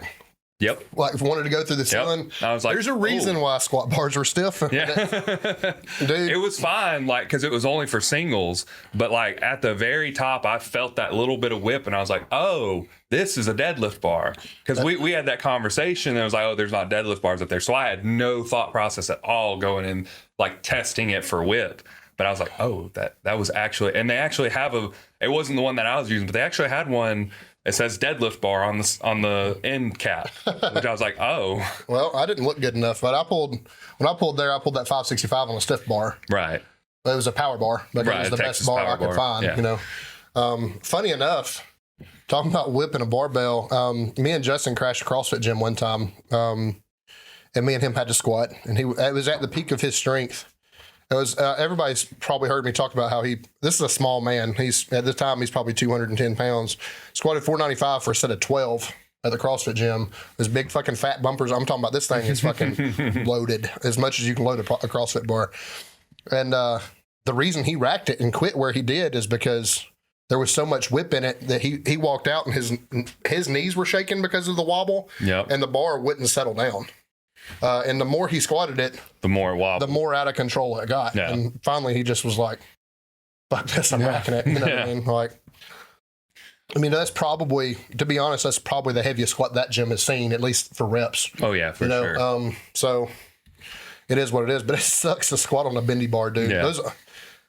[SPEAKER 1] like wanted to go through the ceiling.
[SPEAKER 2] I was like,
[SPEAKER 1] there's a reason why squat bars are stiff.
[SPEAKER 2] Yeah. Dude. It was fine, like, because it was only for singles. But like at the very top, I felt that little bit of whip and I was like, oh, this is a deadlift bar. Because we had that conversation and it was like, oh, there's not deadlift bars up there. So I had no thought process at all going in, like testing it for whip. But I was like, oh, that was actually, and they actually have it wasn't the one that I was using, but they actually had one. It says deadlift bar on the end cap, which I was like, oh. Well,
[SPEAKER 1] I didn't look good enough, but when I pulled that 565 on a stiff bar.
[SPEAKER 2] Right.
[SPEAKER 1] It was a power bar, but it was the Texas best bar I could find, Funny enough, talking about whipping a barbell, me and Justin crashed a CrossFit gym one time, and me and him had to squat, and it was at the peak of his strength. It was everybody's probably heard me talk about how this is a small man. At the time he's probably 210 pounds. Squatted 495 for a set of 12 at the CrossFit gym. Those big fucking fat bumpers. I'm talking about this thing is fucking loaded as much as you can load a CrossFit bar. And the reason he racked it and quit where he did is because there was so much whip in it that he walked out and his knees were shaking because of the wobble.
[SPEAKER 2] Yep.
[SPEAKER 1] And the bar wouldn't settle down. And the more he squatted it,
[SPEAKER 2] The more it wobbled.
[SPEAKER 1] the more out of control it got.
[SPEAKER 2] Yeah.
[SPEAKER 1] And finally he just was like, fuck this, I'm racking it. You know what I mean? Like, I mean, that's probably, to be honest, that's probably the heaviest squat that gym has seen, at least for reps.
[SPEAKER 2] Oh yeah, for sure.
[SPEAKER 1] So it is what it is, but it sucks to squat on a bendy bar, dude.
[SPEAKER 2] Yeah.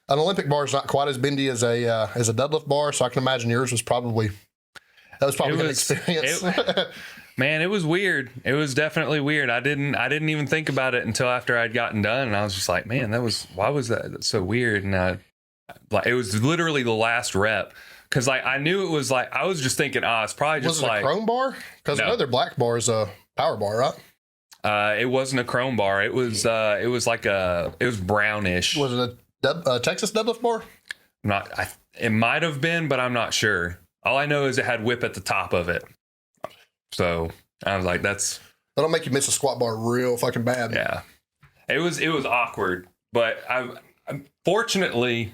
[SPEAKER 1] An Olympic bar is not quite as bendy as a deadlift bar, so I can imagine yours was probably an experience.
[SPEAKER 2] Man, it was weird. It was definitely weird. I didn't even think about it until after I'd gotten done, and I was just like, man, why was that so weird? And it was literally the last rep. Because like I knew it was like I was just thinking, it's probably just
[SPEAKER 1] was it
[SPEAKER 2] like
[SPEAKER 1] a chrome bar? Because
[SPEAKER 2] No.
[SPEAKER 1] another black bar is a power bar, right?
[SPEAKER 2] It wasn't a chrome bar. It was like it was brownish.
[SPEAKER 1] Was it a Texas deadlift bar?
[SPEAKER 2] It might have been, but I'm not sure. All I know is it had whip at the top of it. So I was like,
[SPEAKER 1] That'll make you miss a squat bar real fucking bad.
[SPEAKER 2] yeah. It was awkward, but I'm fortunately.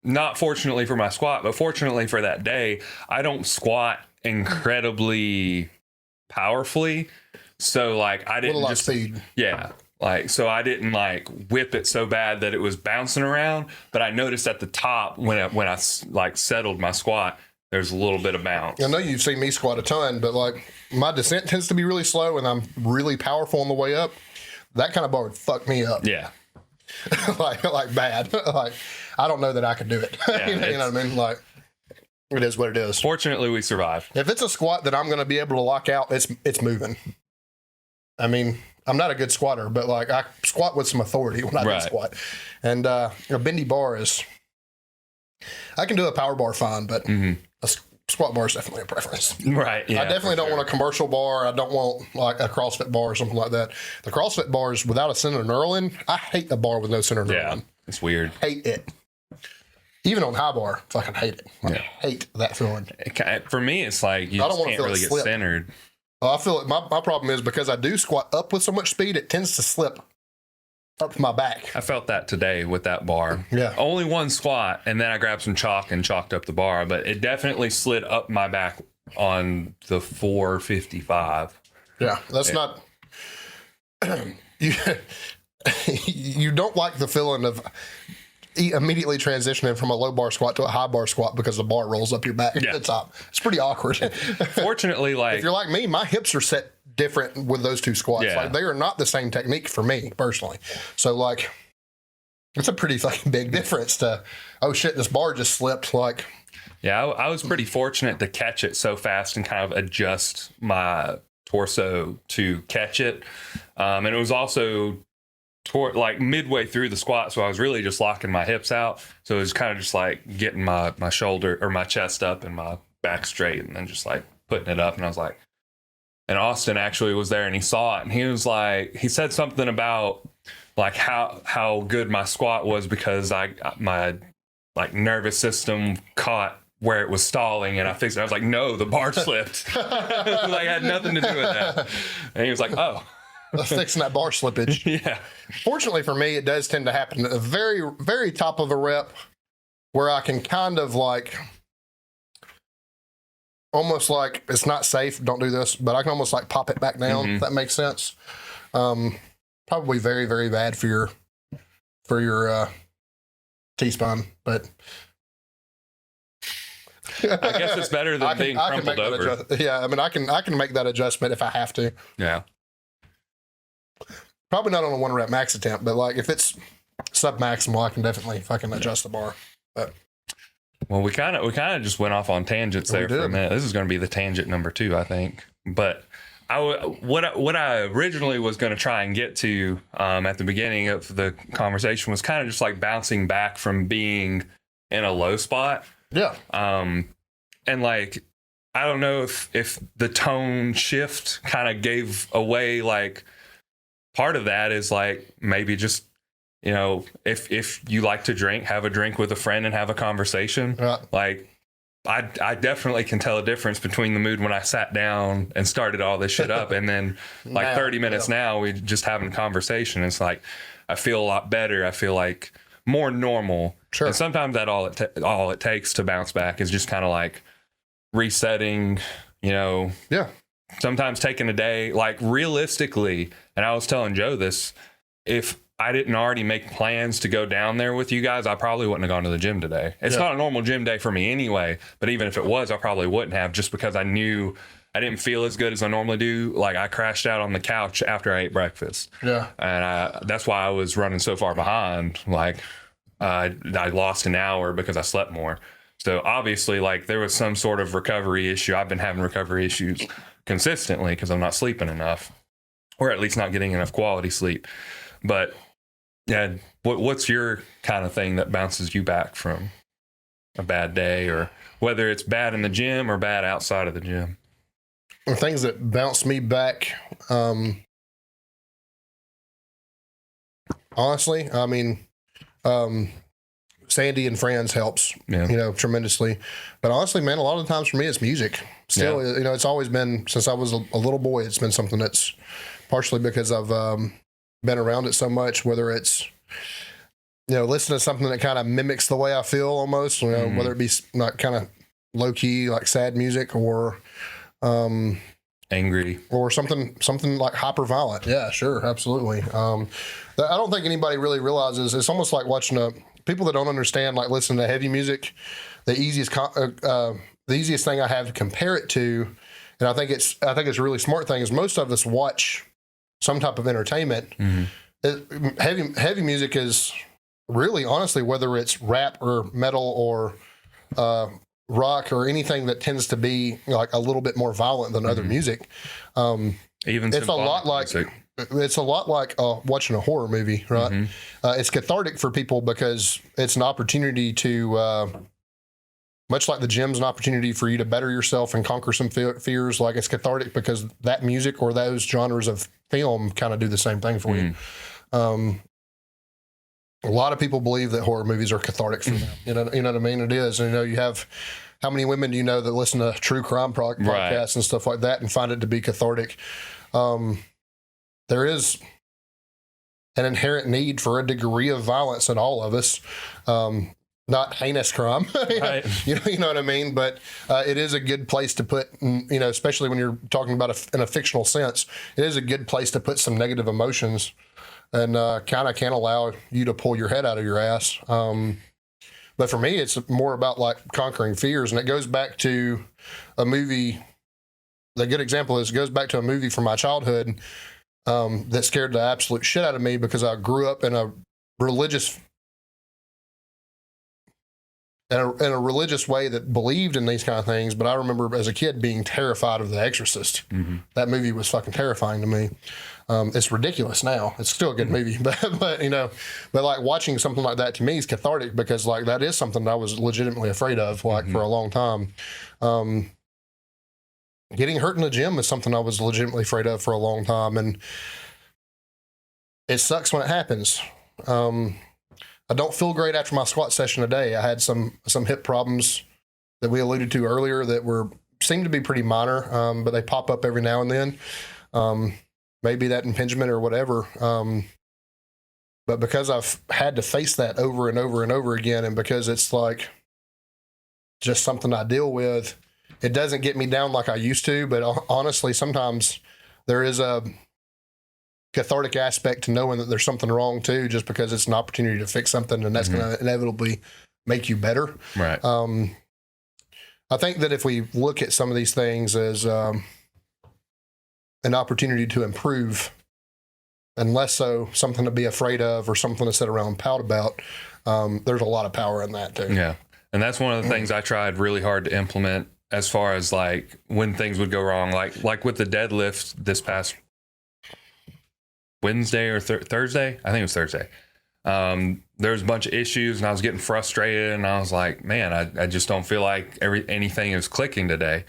[SPEAKER 2] Not fortunately for my squat, but fortunately for that day, I don't squat incredibly powerfully. So like I didn't
[SPEAKER 1] just speed.
[SPEAKER 2] Yeah. Like, so I didn't like whip it so bad that it was bouncing around, but I noticed at the top when I like settled my squat, there's a little bit of bounce.
[SPEAKER 1] I know you've seen me squat a ton, but like my descent tends to be really slow and I'm really powerful on the way up. That kind of bar would fuck me up.
[SPEAKER 2] Yeah.
[SPEAKER 1] like bad. Like I don't know that I could do it.
[SPEAKER 2] Yeah,
[SPEAKER 1] you know what I mean? Like it is what it is.
[SPEAKER 2] Fortunately, we survived.
[SPEAKER 1] If it's a squat that I'm going to be able to lock out, it's moving. I mean, I'm not a good squatter, but like I squat with some authority when I do squat. And a bendy bar is, I can do a power bar fine, but a squat bar is definitely a preference.
[SPEAKER 2] Right. Yeah,
[SPEAKER 1] I definitely don't want a commercial bar. I don't want like a CrossFit bar or something like that. The CrossFit bars without a center knurling, I hate the bar with no center knurling.
[SPEAKER 2] Yeah, it's weird.
[SPEAKER 1] Hate it. Even on high bar, fucking hate it. I hate that feeling.
[SPEAKER 2] For me, it's like you just can't really get centered.
[SPEAKER 1] I feel it. My problem is because I do squat up with so much speed, it tends to slip up my back.
[SPEAKER 2] I felt that today with that bar.
[SPEAKER 1] Yeah.
[SPEAKER 2] Only one squat, and then I grabbed some chalk and chalked up the bar, but it definitely slid up my back on the 455.
[SPEAKER 1] Yeah, that's not... you don't like the feeling of immediately transitioning from a low bar squat to a high bar squat because the bar rolls up your back at the top. It's pretty awkward.
[SPEAKER 2] Fortunately, like...
[SPEAKER 1] If you're like me, my hips are set different with those two squats.
[SPEAKER 2] Yeah.
[SPEAKER 1] Like they are not the same technique for me personally. So like it's a pretty fucking big difference to, oh shit, this bar just slipped. Like,
[SPEAKER 2] yeah, I was pretty fortunate to catch it so fast and kind of adjust my torso to catch it. And it was also like midway through the squat, so I was really just locking my hips out. So it was kind of just like getting my shoulder or my chest up and my back straight, and then just like putting it up. And I was like, and Austin actually was there and he saw it, and he was like, he said something about like how good my squat was because my like nervous system caught where it was stalling and I fixed it. I was like, no, the bar slipped. Like it had nothing to do with that. And he was like, oh.
[SPEAKER 1] Fixing that bar slippage.
[SPEAKER 2] Yeah.
[SPEAKER 1] Fortunately for me, it does tend to happen at the very, very top of a rep where I can kind of like, almost like it's not safe, don't do this, but I can almost like pop it back down, if that makes sense. Probably very, very bad for your T-spine, but
[SPEAKER 2] I guess it's better than being crumpled over.
[SPEAKER 1] Yeah, I mean, I can make that adjustment if I have to.
[SPEAKER 2] Yeah.
[SPEAKER 1] Probably not on a 1 rep max attempt, but like if it's sub maximal, I can definitely fucking adjust the bar. But
[SPEAKER 2] well, we kind of just went off on tangents there for a minute. This is going to be the tangent number 2, I think. But what I originally was going to try and get to at the beginning of the conversation was kind of just like bouncing back from being in a low spot.
[SPEAKER 1] Yeah.
[SPEAKER 2] And like, I don't know if the tone shift kind of gave away, like part of that is like maybe just, you know, if you like to drink, have a drink with a friend and have a conversation.
[SPEAKER 1] Right.
[SPEAKER 2] Like I definitely can tell a difference between the mood when I sat down and started all this shit up and then like
[SPEAKER 1] now,
[SPEAKER 2] 30 minutes now we just having a conversation. It's like I feel a lot better. I feel like more normal.
[SPEAKER 1] Sure.
[SPEAKER 2] And sometimes that all it takes to bounce back is just kind of like resetting,
[SPEAKER 1] Yeah.
[SPEAKER 2] sometimes taking a day, like realistically. And I was telling Joe this, if I didn't already make plans to go down there with you guys, I probably wouldn't have gone to the gym today. It's not a normal gym day for me anyway, but even if it was, I probably wouldn't have, just because I knew I didn't feel as good as I normally do. Like, I crashed out on the couch after I ate breakfast.
[SPEAKER 1] Yeah.
[SPEAKER 2] And that's why I was running so far behind. Like, I lost an hour because I slept more. So obviously, like, there was some sort of recovery issue. I've been having recovery issues consistently because I'm not sleeping enough, or at least not getting enough quality sleep. But yeah, what's your kind of thing that bounces you back from a bad day, or whether it's bad in the gym or bad outside of the gym?
[SPEAKER 1] The things that bounce me back, honestly, I mean, Sandy and Friends helps, tremendously. But honestly, man, a lot of the times for me, it's music. Still, it's always been, since I was a little boy, it's been something that's partially because I've been around it so much, whether it's, listen to something that kind of mimics the way I feel almost, whether it be like kind of low key, like sad music, or
[SPEAKER 2] angry,
[SPEAKER 1] or something like hyper violent. Yeah, sure. Absolutely. I don't think anybody really realizes, it's almost like watching people that don't understand, like listening to heavy music. The easiest thing I have to compare it to, and I think it's a really smart thing, is most of us watch some type of entertainment. Heavy music is really, honestly, whether it's rap or metal or rock or anything that tends to be like a little bit more violent than other music.
[SPEAKER 2] Even
[SPEAKER 1] it's a lot like
[SPEAKER 2] music.
[SPEAKER 1] It's a lot like watching a horror movie, right? It's cathartic for people because it's an opportunity to, much like the gym's an opportunity for you to better yourself and conquer some fears. Like, it's cathartic because that music or those genres of film kind of do the same thing for you. A lot of people believe that horror movies are cathartic for them. You know what I mean? It is. And, you have, how many women do you know that listen to true crime podcasts and stuff like that and find it to be cathartic? There is an inherent need for a degree of violence in all of us. Not heinous crime,
[SPEAKER 2] Right.
[SPEAKER 1] you know what I mean? But it is a good place to put, especially when you're talking about in a fictional sense, it is a good place to put some negative emotions and kind of can allow you to pull your head out of your ass. But for me, it's more about like conquering fears. And it goes back to a movie. The good example is, it goes back to a movie from my childhood that scared the absolute shit out of me because I grew up in a religious in a religious way that believed in these kind of things. But I remember as a kid being terrified of The Exorcist. That movie was fucking terrifying to me. It's ridiculous now. It's still a good movie, but like watching something like that to me is cathartic because like that is something that I was legitimately afraid of for a long time. Getting hurt in the gym is something I was legitimately afraid of for a long time, and it sucks when it happens. I don't feel great after my squat session today. I had some hip problems that we alluded to earlier that seemed to be pretty minor, but they pop up every now and then. Maybe that impingement or whatever. But because I've had to face that over and over and over again, and because it's like just something I deal with, it doesn't get me down like I used to. But honestly, sometimes there is a cathartic aspect to knowing that there's something wrong too, just because it's an opportunity to fix something, and that's going to inevitably make you better.
[SPEAKER 2] Right.
[SPEAKER 1] I think that if we look at some of these things as an opportunity to improve, and less so something to be afraid of or something to sit around and pout about, there's a lot of power in that too.
[SPEAKER 2] Yeah. And that's one of the things I tried really hard to implement as far as like when things would go wrong, like with the deadlift this past Wednesday or Thursday. I think it was Thursday. There was a bunch of issues and I was getting frustrated, and I was like, man, I just don't feel like anything is clicking today.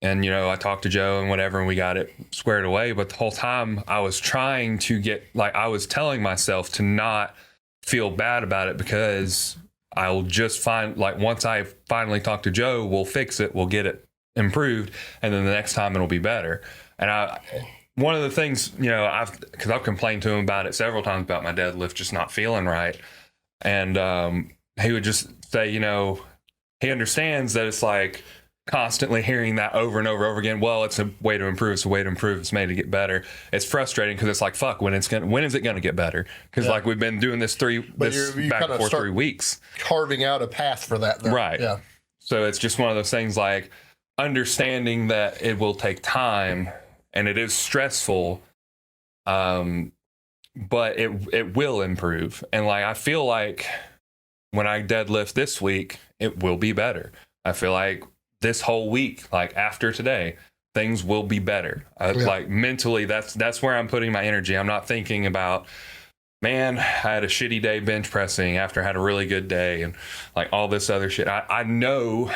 [SPEAKER 2] And, I talked to Joe and whatever, and we got it squared away. But the whole time I was trying to I was telling myself to not feel bad about it, because I'll just find, like, once I finally talk to Joe, we'll fix it, we'll get it improved, and then the next time it'll be better. And one of the things, because I've complained to him about it several times about my deadlift just not feeling right. And he would just say, he understands that it's like constantly hearing that over and over again. Well, it's a way to improve. It's a way to improve. It's made to get better. It's frustrating because it's like, fuck, when is it going to get better? Because like we've been doing this you back and forth 3 weeks,
[SPEAKER 1] carving out a path for that. Though.
[SPEAKER 2] Right.
[SPEAKER 1] Yeah.
[SPEAKER 2] So it's just one of those things, like understanding that it will take time and it is stressful. But it will improve. And like, I feel like when I deadlift this week, it will be better. I feel like this whole week, like after today, things will be better. Like mentally, that's where I'm putting my energy. I'm not thinking about, man, I had a shitty day bench pressing after I had a really good day and like all this other shit. I know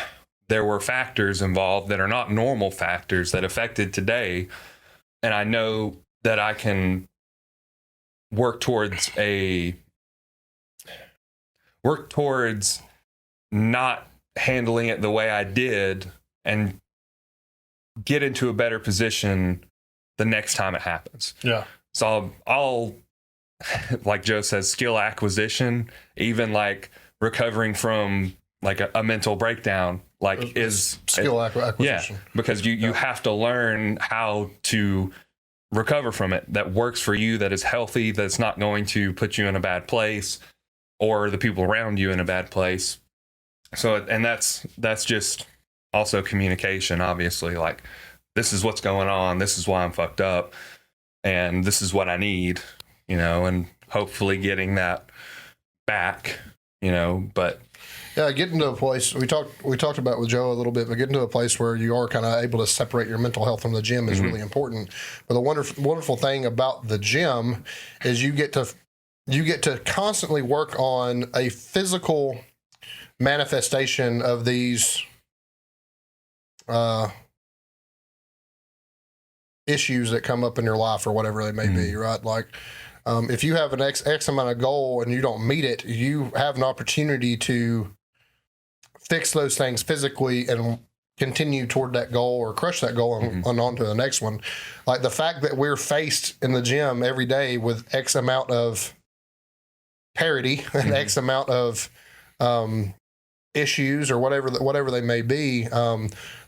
[SPEAKER 2] there were factors involved that are not normal factors that affected today. And I know that I can work towards not handling it the way I did and get into a better position the next time it happens.
[SPEAKER 1] Yeah.
[SPEAKER 2] So I'll like Joe says, skill acquisition, even like recovering from like a mental breakdown, like is
[SPEAKER 1] skill acquisition.
[SPEAKER 2] Yeah, because you have to learn how to recover from it that works for you, that is healthy, that's not going to put you in a bad place or the people around you in a bad place. So, and that's just also communication, obviously, like this is what's going on, this is why I'm fucked up, and this is what I need, and hopefully getting that back, but
[SPEAKER 1] yeah, getting to a place we talked about with Joe a little bit, but getting to a place where you are kind of able to separate your mental health from the gym is really important. But the wonderful thing about the gym is you get to constantly work on a physical manifestation of these issues that come up in your life or whatever they may be, right? Like if you have an X amount of goal and you don't meet it, you have an opportunity to fix those things physically and continue toward that goal or crush that goal and on to the next one. Like the fact that we're faced in the gym every day with X amount of parity and X amount of issues or whatever they may be,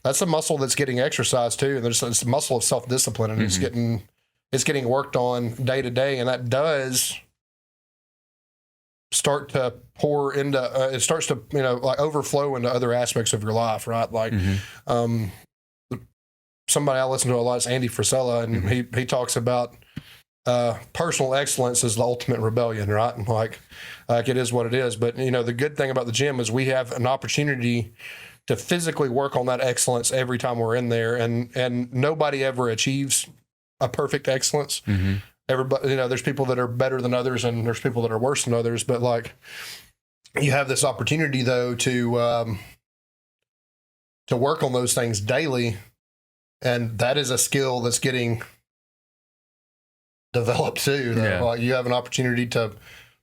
[SPEAKER 1] that's a muscle that's getting exercised too. And it's a muscle of self-discipline, and it's getting worked on day to day. And that does start to pour into, it starts to, like overflow into other aspects of your life, right? Like, somebody I listen to a lot is Andy Frisella, and he talks about personal excellence is the ultimate rebellion, right? And like it is what it is. But, the good thing about the gym is we have an opportunity to physically work on that excellence every time we're in there. And nobody ever achieves a perfect excellence. Everybody, there's people that are better than others and there's people that are worse than others. But like you have this opportunity though to work on those things daily. And that is a skill that's getting developed too. Yeah. Like you have an opportunity to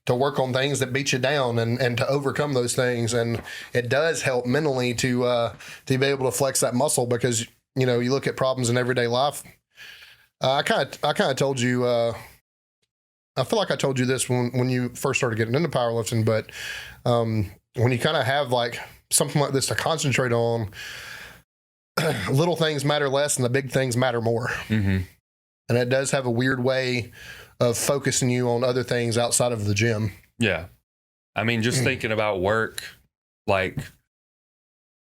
[SPEAKER 1] work on things that beat you down and to overcome those things. And it does help mentally to be able to flex that muscle because, you look at problems in everyday life. I kind of told you, I feel like I told you this when you first started getting into powerlifting, but when you kind of have like something like this to concentrate on, little things matter less and the big things matter more. And it does have a weird way of focusing you on other things outside of the gym. Yeah.
[SPEAKER 2] I mean, just thinking about work, like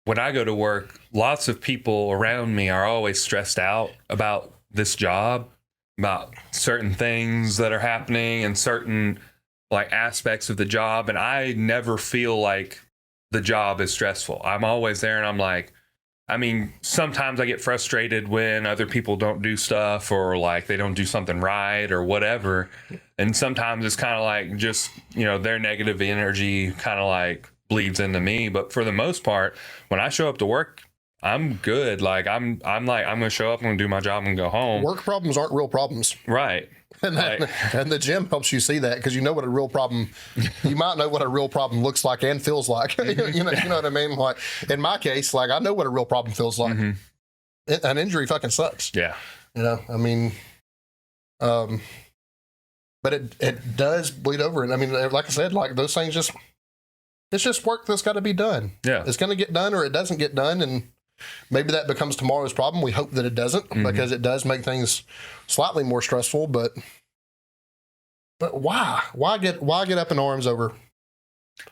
[SPEAKER 2] when I go to work, lots of people around me are always stressed out about this job, about certain things that are happening and certain like aspects of the job. And I never feel like the job is stressful. I'm always there and I'm like, I mean, sometimes I get frustrated when other people don't do stuff or like they don't do something right or whatever. And sometimes it's kind of like just, their negative energy kind of like bleeds into me. But for the most part, when I show up to work, I'm good. Like I'm going to show up, I'm going to do my job and go home.
[SPEAKER 1] Work problems aren't real problems.
[SPEAKER 2] Right.
[SPEAKER 1] And the gym helps you see that because you know what a real problem, you might know what a real problem looks like and feels like. you know what I mean? Like in my case, like I know what a real problem feels like. An injury fucking sucks.
[SPEAKER 2] Yeah.
[SPEAKER 1] I mean, but it does bleed over. And I mean, like I said, like those things just It's just work that's got to be done.
[SPEAKER 2] Yeah.
[SPEAKER 1] It's going to get done or it doesn't get done. And maybe that becomes tomorrow's problem. We hope that it doesn't because it does make things slightly more stressful. But why? Why get up in arms over?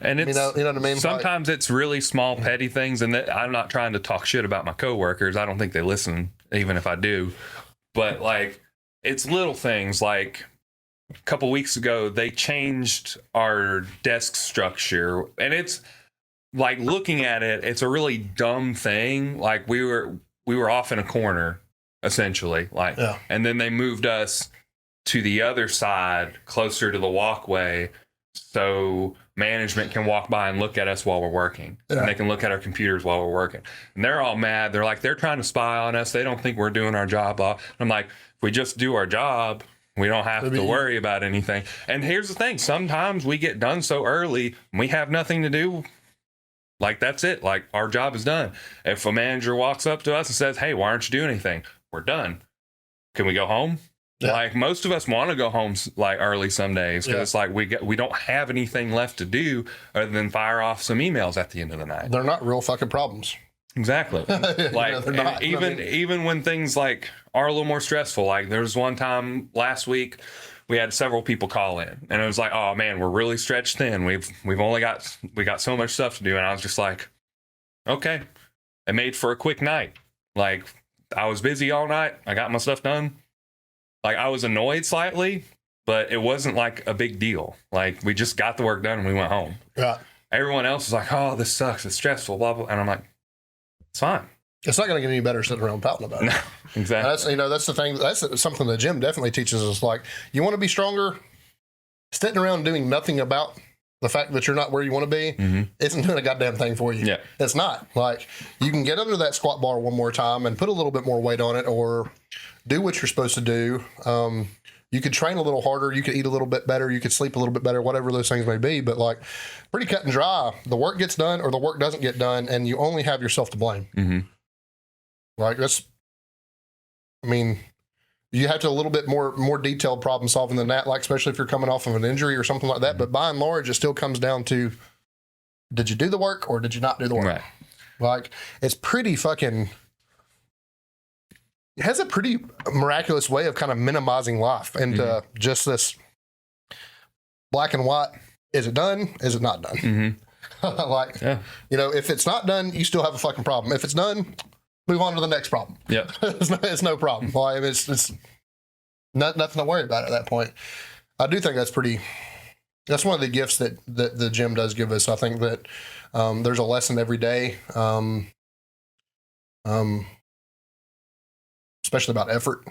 [SPEAKER 2] And it's,
[SPEAKER 1] you know what I mean?
[SPEAKER 2] Sometimes it's really small, petty things. And that, I'm not trying to talk shit about my coworkers. I don't think they listen, even if I do. But like, it's little things like, a couple weeks ago, they changed our desk structure, and it's like looking at it, it's a really dumb thing. Like we were off in a corner, essentially, like, and then they moved us to the other side, closer to the walkway, so management can walk by and look at us while we're working, and they can look at our computers while we're working. And they're all mad. They're like, they're trying to spy on us. They don't think we're doing our job. I'm like, if we just do our job, we don't have to worry about anything. And here's the thing. Sometimes we get done so early, we have nothing to do. Like, that's it. Like, our job is done. If a manager walks up to us and says, hey, why aren't you doing anything? We're done. Can we go home? Yeah. Like, most of us want to go home like early some days because it's like we don't have anything left to do other than fire off some emails at the end of the night.
[SPEAKER 1] They're not real fucking problems.
[SPEAKER 2] Exactly. Like, even when things like are a little more stressful, like there was one time last week we had several people call in and it was like, oh man, we're really stretched thin. We got so much stuff to do. And I was just like, okay, it made for a quick night. Like, I was busy all night. I got my stuff done. Like, I was annoyed slightly, but it wasn't like a big deal. Like, we just got the work done and we went home. Yeah. Everyone else was like, oh, this sucks. It's stressful, blah, blah. And I'm like, it's fine. It's
[SPEAKER 1] not going to get any better sitting around pouting about it.
[SPEAKER 2] No, exactly.
[SPEAKER 1] That's the thing. That's something the gym definitely teaches us. Like, you want to be stronger, sitting around doing nothing about the fact that you're not where you want to be isn't doing a goddamn thing for you.
[SPEAKER 2] Yeah.
[SPEAKER 1] It's not. Like, you can get under that squat bar one more time and put a little bit more weight on it or do what you're supposed to do. You could train a little harder. You could eat a little bit better. You could sleep a little bit better, whatever those things may be. But like, pretty cut and dry. The work gets done or the work doesn't get done, and you only have yourself to blame. Like, you have to a little bit more detailed problem solving than that, like especially if you're coming off of an injury or something like that. But by and large, it still comes down to, did you do the work or did you not do the work?
[SPEAKER 2] Right.
[SPEAKER 1] Like, it's pretty fucking... It has a pretty miraculous way of kind of minimizing life and just this black and white. Is it done? Is it not done? You know, if it's not done, you still have a fucking problem. If it's done, move on to the next problem.
[SPEAKER 2] Yeah.
[SPEAKER 1] It's no problem. Well, I mean, it's nothing to worry about at that point. I do think that's one of the gifts that the gym does give us. I think that there's a lesson every day. Especially about effort,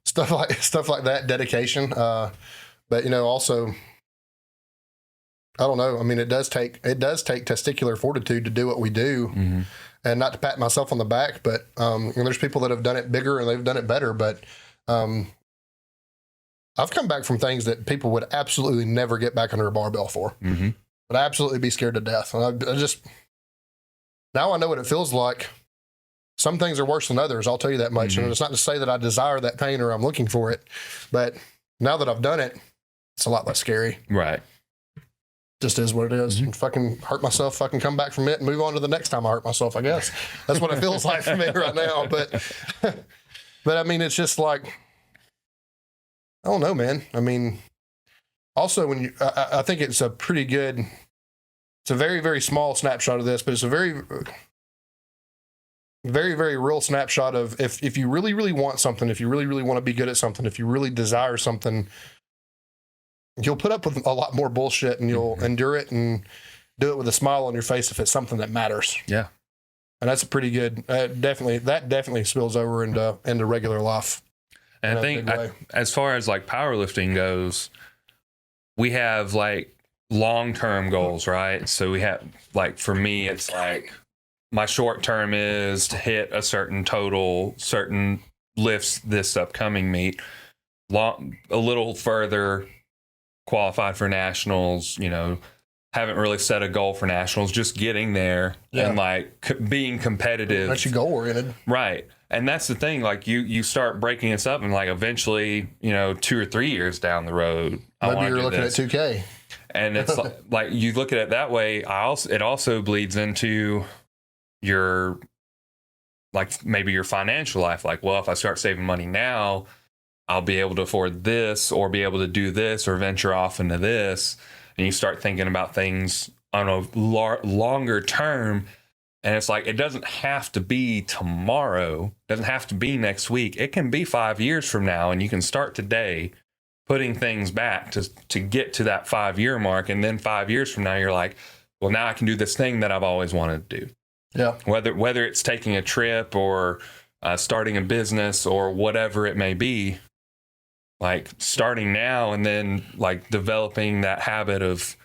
[SPEAKER 1] stuff like that, dedication. But you know, also, I don't know. I mean, it does take testicular fortitude to do what we do, and not to pat myself on the back, but and there's people that have done it bigger and they've done it better. But I've come back from things that people would absolutely never get back under a barbell for. Would absolutely be scared to death. And I just now I know what it feels like. Some things are worse than others, I'll tell you that much. And it's not to say that I desire that pain or I'm looking for it, but now that I've done it, it's a lot less scary.
[SPEAKER 2] Right.
[SPEAKER 1] Just is what it is. Fucking hurt myself, fucking come back from it and move on to the next time I hurt myself, I guess. That's what it feels like for me right now. But I mean, it's just like, I don't know, man. I mean, also when I think it's a pretty good, it's a very, very small snapshot of this, but it's a very, very, very real snapshot of if you really, really want something, if you really, really want to be good at something, if you really desire something, you'll put up with a lot more bullshit and you'll endure it and do it with a smile on your face if it's something that matters.
[SPEAKER 2] Yeah.
[SPEAKER 1] And that's a pretty good, that definitely spills over into regular life.
[SPEAKER 2] And I think as far as like powerlifting goes, we have like long-term goals, right? So we have, like, for me, it's like, my short term is to hit a certain total, certain lifts this upcoming meet. A little further, qualified for nationals, you know, haven't really set a goal for nationals, just getting there and like being competitive.
[SPEAKER 1] That's your goal oriented.
[SPEAKER 2] Right. And that's the thing, like you start breaking this up and like eventually, you know, 2 or 3 years down the road,
[SPEAKER 1] maybe you're looking at 2K.
[SPEAKER 2] And it's like you look at it that way. It also bleeds into your, like, maybe your financial life. Like, well, if I start saving money now, I'll be able to afford this, or be able to do this, or venture off into this. And you start thinking about things on a longer term. And it's like, it doesn't have to be tomorrow. It doesn't have to be next week. It can be 5 years from now, and you can start today putting things back to get to that 5-year mark. And then 5 years from now, you're like, well, now I can do this thing that I've always wanted to do.
[SPEAKER 1] Yeah.
[SPEAKER 2] Whether it's taking a trip or starting a business or whatever it may be, like starting now and then like developing that habit of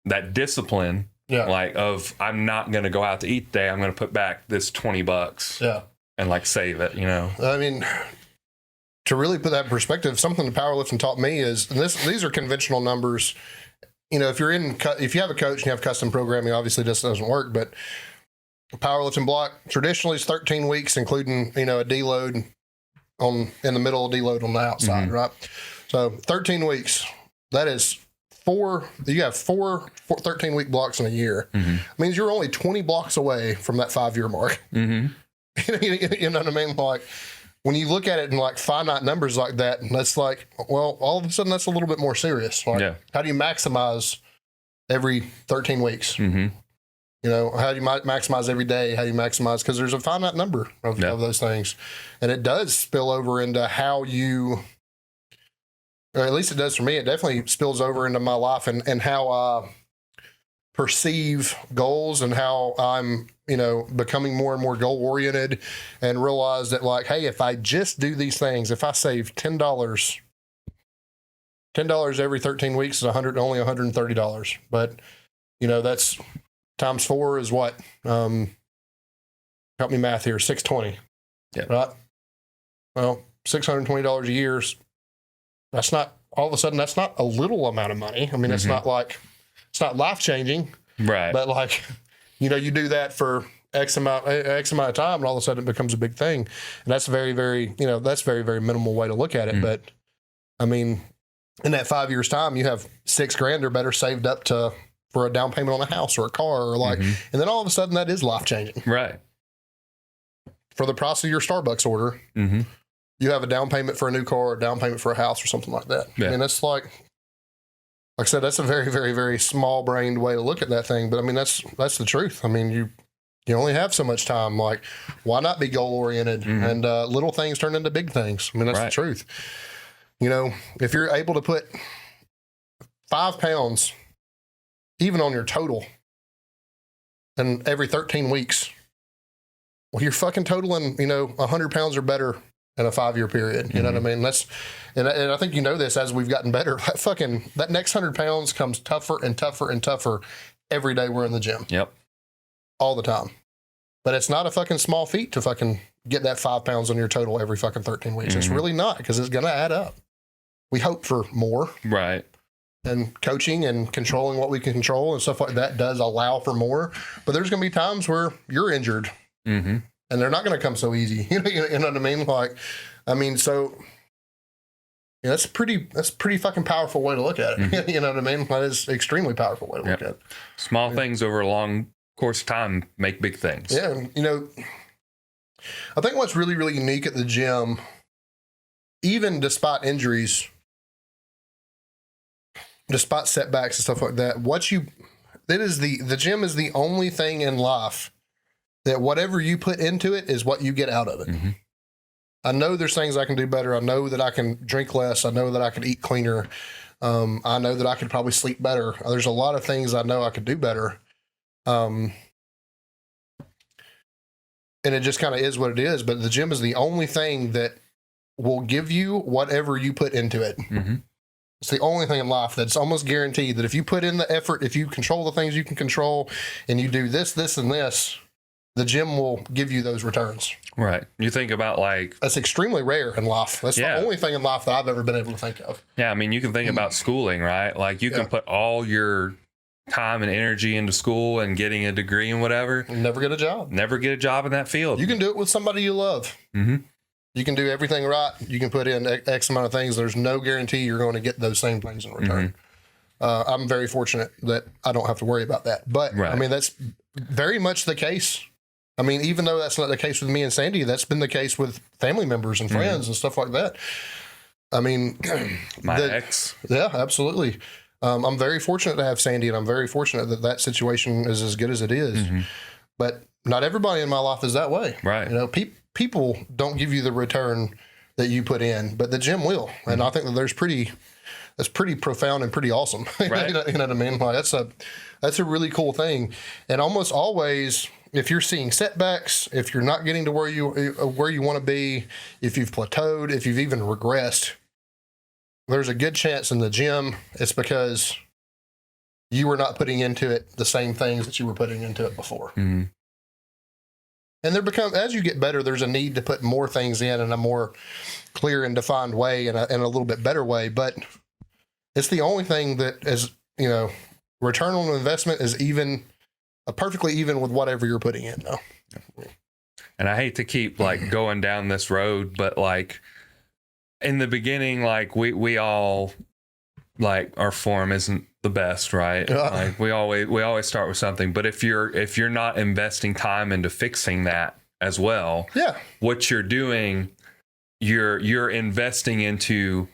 [SPEAKER 2] that discipline. Yeah. Like of, I'm not going to go out to eat today. I'm going to put back this $20. Yeah. And like save it,
[SPEAKER 1] I mean, to really put that in perspective, something the powerlifting taught me is, and these are conventional numbers. If you have a coach and you have custom programming, obviously this doesn't work, but powerlifting block traditionally is 13 weeks, including, a deload in the middle, a deload on the outside, right? So 13 weeks, that is you have four 13-week blocks in a year. It means you're only 20 blocks away from that 5-year mark. You know what I mean? Like, when you look at it in like finite numbers like that, that's like, well, all of a sudden that's a little bit more serious. Like, how do you maximize every 13 weeks? How do you maximize every day? How do you maximize? Because there's a finite number of those things. And it does spill over into how you, or at least it does for me, it definitely spills over into my life and how I perceive goals and how I'm, becoming more and more goal oriented, and realize that, like, hey, if I just do these things, if I save $10 every 13 weeks is only $130. But, that's times 4 is what? Help me math here, 620. Yeah. Right? Well, $620 a year, that's not, all of a sudden, that's not a little amount of money. I mean, it's not like, it's not life-changing. Right. But like, you do that for X amount of time, and all of a sudden it becomes a big thing. And that's very, very, that's very, very minimal way to look at it. But I mean, in that 5 years time, you have $6,000 or better saved up for a down payment on a house or a car, or like, and then all of a sudden that is life-changing. Right. For the price of your Starbucks order, you have a down payment for a new car, or a down payment for a house, or something like that. Yeah. I mean, that's like I said, that's a very, very, very small-brained way to look at that thing. But I mean, that's the truth. I mean, you only have so much time. Like, why not be goal-oriented? And little things turn into big things. I mean, that's the truth. If you're able to put 5 pounds, even on your total, and every 13 weeks, well, you're fucking totaling, 100 pounds or better in a 5-year period. You know what I mean? And I think this as we've gotten better. That next 100 pounds comes tougher and tougher and tougher every day we're in the gym. Yep. All the time. But it's not a fucking small feat to fucking get that 5 pounds on your total every fucking 13 weeks. It's really not, because it's going to add up. We hope for more. Right. And coaching and controlling what we can control and stuff like that does allow for more. But there's going to be times where you're injured. And they're not going to come so easy. You know what I mean? Like, I mean, so that's a pretty fucking powerful way to look at it. You know what I mean? That is an extremely powerful way to look at it.
[SPEAKER 2] Small things over a long course of time make big things.
[SPEAKER 1] Yeah. I think what's really, really unique at the gym, even despite injuries, despite setbacks and stuff like that, the gym is the only thing in life that whatever you put into it is what you get out of it. I know there's things I can do better. I know that I can drink less. I know that I can eat cleaner. I know that I could probably sleep better. There's a lot of things I know I could do better. And it just kind of is what it is. But the gym is the only thing that will give you whatever you put into it. It's the only thing in life that's almost guaranteed that if you put in the effort, if you control the things you can control, and you do this, this, and this, the gym will give you those returns.
[SPEAKER 2] Right. You think about
[SPEAKER 1] that's extremely rare in life. That's the only thing in life that I've ever been able to think of.
[SPEAKER 2] Yeah. I mean, you can think about schooling, right? Like you can put all your time and energy into school and getting a degree and whatever.
[SPEAKER 1] Never get a job.
[SPEAKER 2] Never get a job in that field.
[SPEAKER 1] You can do it with somebody you love. You can do everything right. You can put in X amount of things. There's no guarantee you're going to get those same things in return. I'm very fortunate that I don't have to worry about that. But
[SPEAKER 2] Right.
[SPEAKER 1] I mean, that's very much the case. I mean, even though that's not the case with me and Sandy, that's been the case with family members and friends and stuff like that. I mean,
[SPEAKER 2] My ex.
[SPEAKER 1] yeah, absolutely. I'm very fortunate to have Sandy, and I'm very fortunate that that situation is as good as it is. But not everybody in my life is that way.
[SPEAKER 2] Right.
[SPEAKER 1] You know, people don't give you the return that you put in, but the gym will. And I think that that's pretty profound and pretty awesome.
[SPEAKER 2] Right.
[SPEAKER 1] You know what I mean? Like that's a really cool thing. And almost always, if you're seeing setbacks, if you're not getting to where you want to be, if you've plateaued, if you've even regressed, there's a good chance in the gym it's because you were not putting into it the same things that you were putting into it before. And as you get better, there's a need to put more things in a more clear and defined way and a little bit better way. But it's the only thing that is, return on investment is perfectly even with whatever you're putting in now.
[SPEAKER 2] And I hate to keep like going down this road, but like in the beginning, like we all like our form isn't the best, right? Like we always start with something. But if you're not investing time into fixing that as well, what you're doing, you're investing into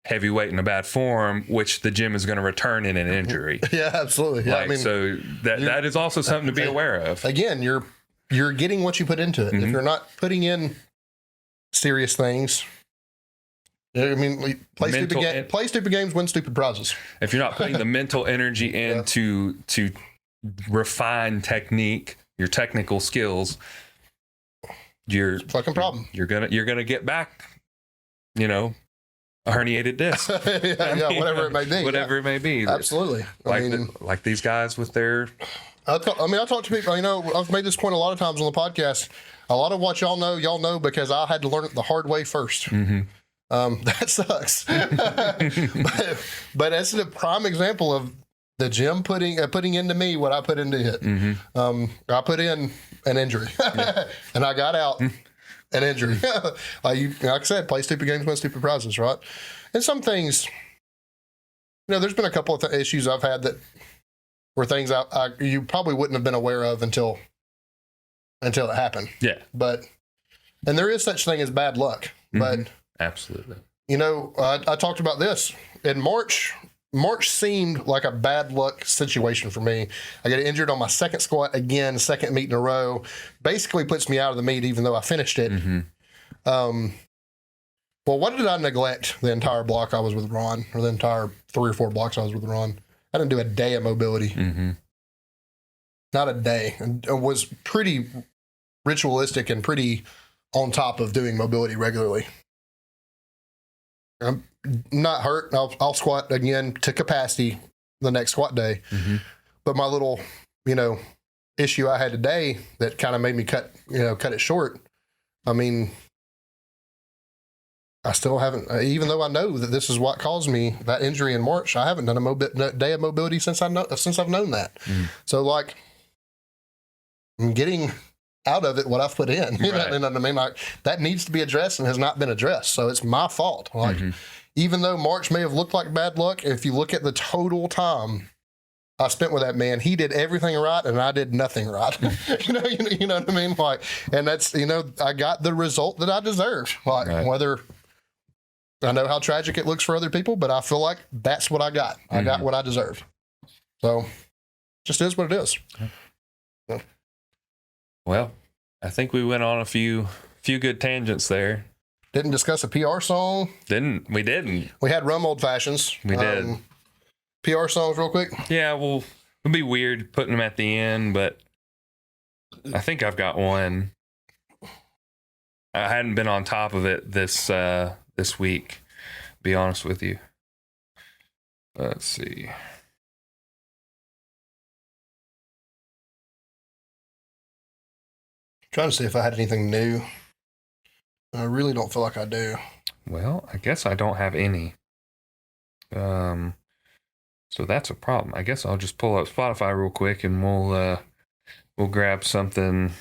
[SPEAKER 2] heavyweight in a bad form, which the gym is going to return in an injury.
[SPEAKER 1] Yeah, absolutely. Yeah,
[SPEAKER 2] like, so that is also something to be aware of.
[SPEAKER 1] Again, you're getting what you put into it. If you're not putting in serious things, I mean, play stupid games, win stupid prizes.
[SPEAKER 2] If you're not putting the mental energy in to refine technique, your technical skills, you're
[SPEAKER 1] fucking problem.
[SPEAKER 2] You're gonna get back, a herniated disc.
[SPEAKER 1] Whatever it may be.
[SPEAKER 2] Whatever it may be.
[SPEAKER 1] Absolutely.
[SPEAKER 2] Like these guys with their.
[SPEAKER 1] I talk to people. I've made this point a lot of times on the podcast. A lot of what y'all know because I had to learn it the hard way first. That sucks. but that's a prime example of the gym putting into me what I put into it. I put in an injury and I got out an injury. Like I said, play stupid games, win stupid prizes, right? And some things, there's been a couple of issues I've had that were things you probably wouldn't have been aware of until it happened.
[SPEAKER 2] Yeah.
[SPEAKER 1] And there is such thing as bad luck, but
[SPEAKER 2] absolutely.
[SPEAKER 1] I talked about this in March. March seemed like a bad luck situation for me. I got injured on my second squat again, second meet in a row. Basically puts me out of the meet, even though I finished it. Well, what did I neglect the entire block I was with Ron, or the entire 3 or 4 blocks I was with Ron? I didn't do a day of mobility. Not a day. And it was pretty ritualistic and pretty on top of doing mobility regularly. I'm not hurt. I'll squat again to capacity the next squat day. But my little, issue I had today that kind of made me cut it short. I mean, I still haven't, even though I know that this is what caused me that injury in March, I haven't done a day of mobility since I've known that. So like, I'm getting out of it what I've put in. You know what I mean? Like that needs to be addressed and has not been addressed. So it's my fault. Like even though March may have looked like bad luck, if you look at the total time I spent with that man, he did everything right and I did nothing right. you know what I mean? Like, and that's, I got the result that I deserved. Like whether I know how tragic it looks for other people, but I feel like that's what I got. I got what I deserved. So just is what it is.
[SPEAKER 2] Well, I think we went on a few good tangents there.
[SPEAKER 1] Didn't discuss a PR song.
[SPEAKER 2] We didn't.
[SPEAKER 1] We had Rum Old Fashions.
[SPEAKER 2] We did.
[SPEAKER 1] PR songs real quick.
[SPEAKER 2] Yeah, well, it'd be weird putting them at the end, but I think I've got one. I hadn't been on top of it this week, to be honest with you. Let's see.
[SPEAKER 1] Trying to see if I had anything new. I really don't feel like I do.
[SPEAKER 2] Well, I guess I don't have any. So that's a problem. I guess I'll just pull up Spotify real quick and we'll grab something.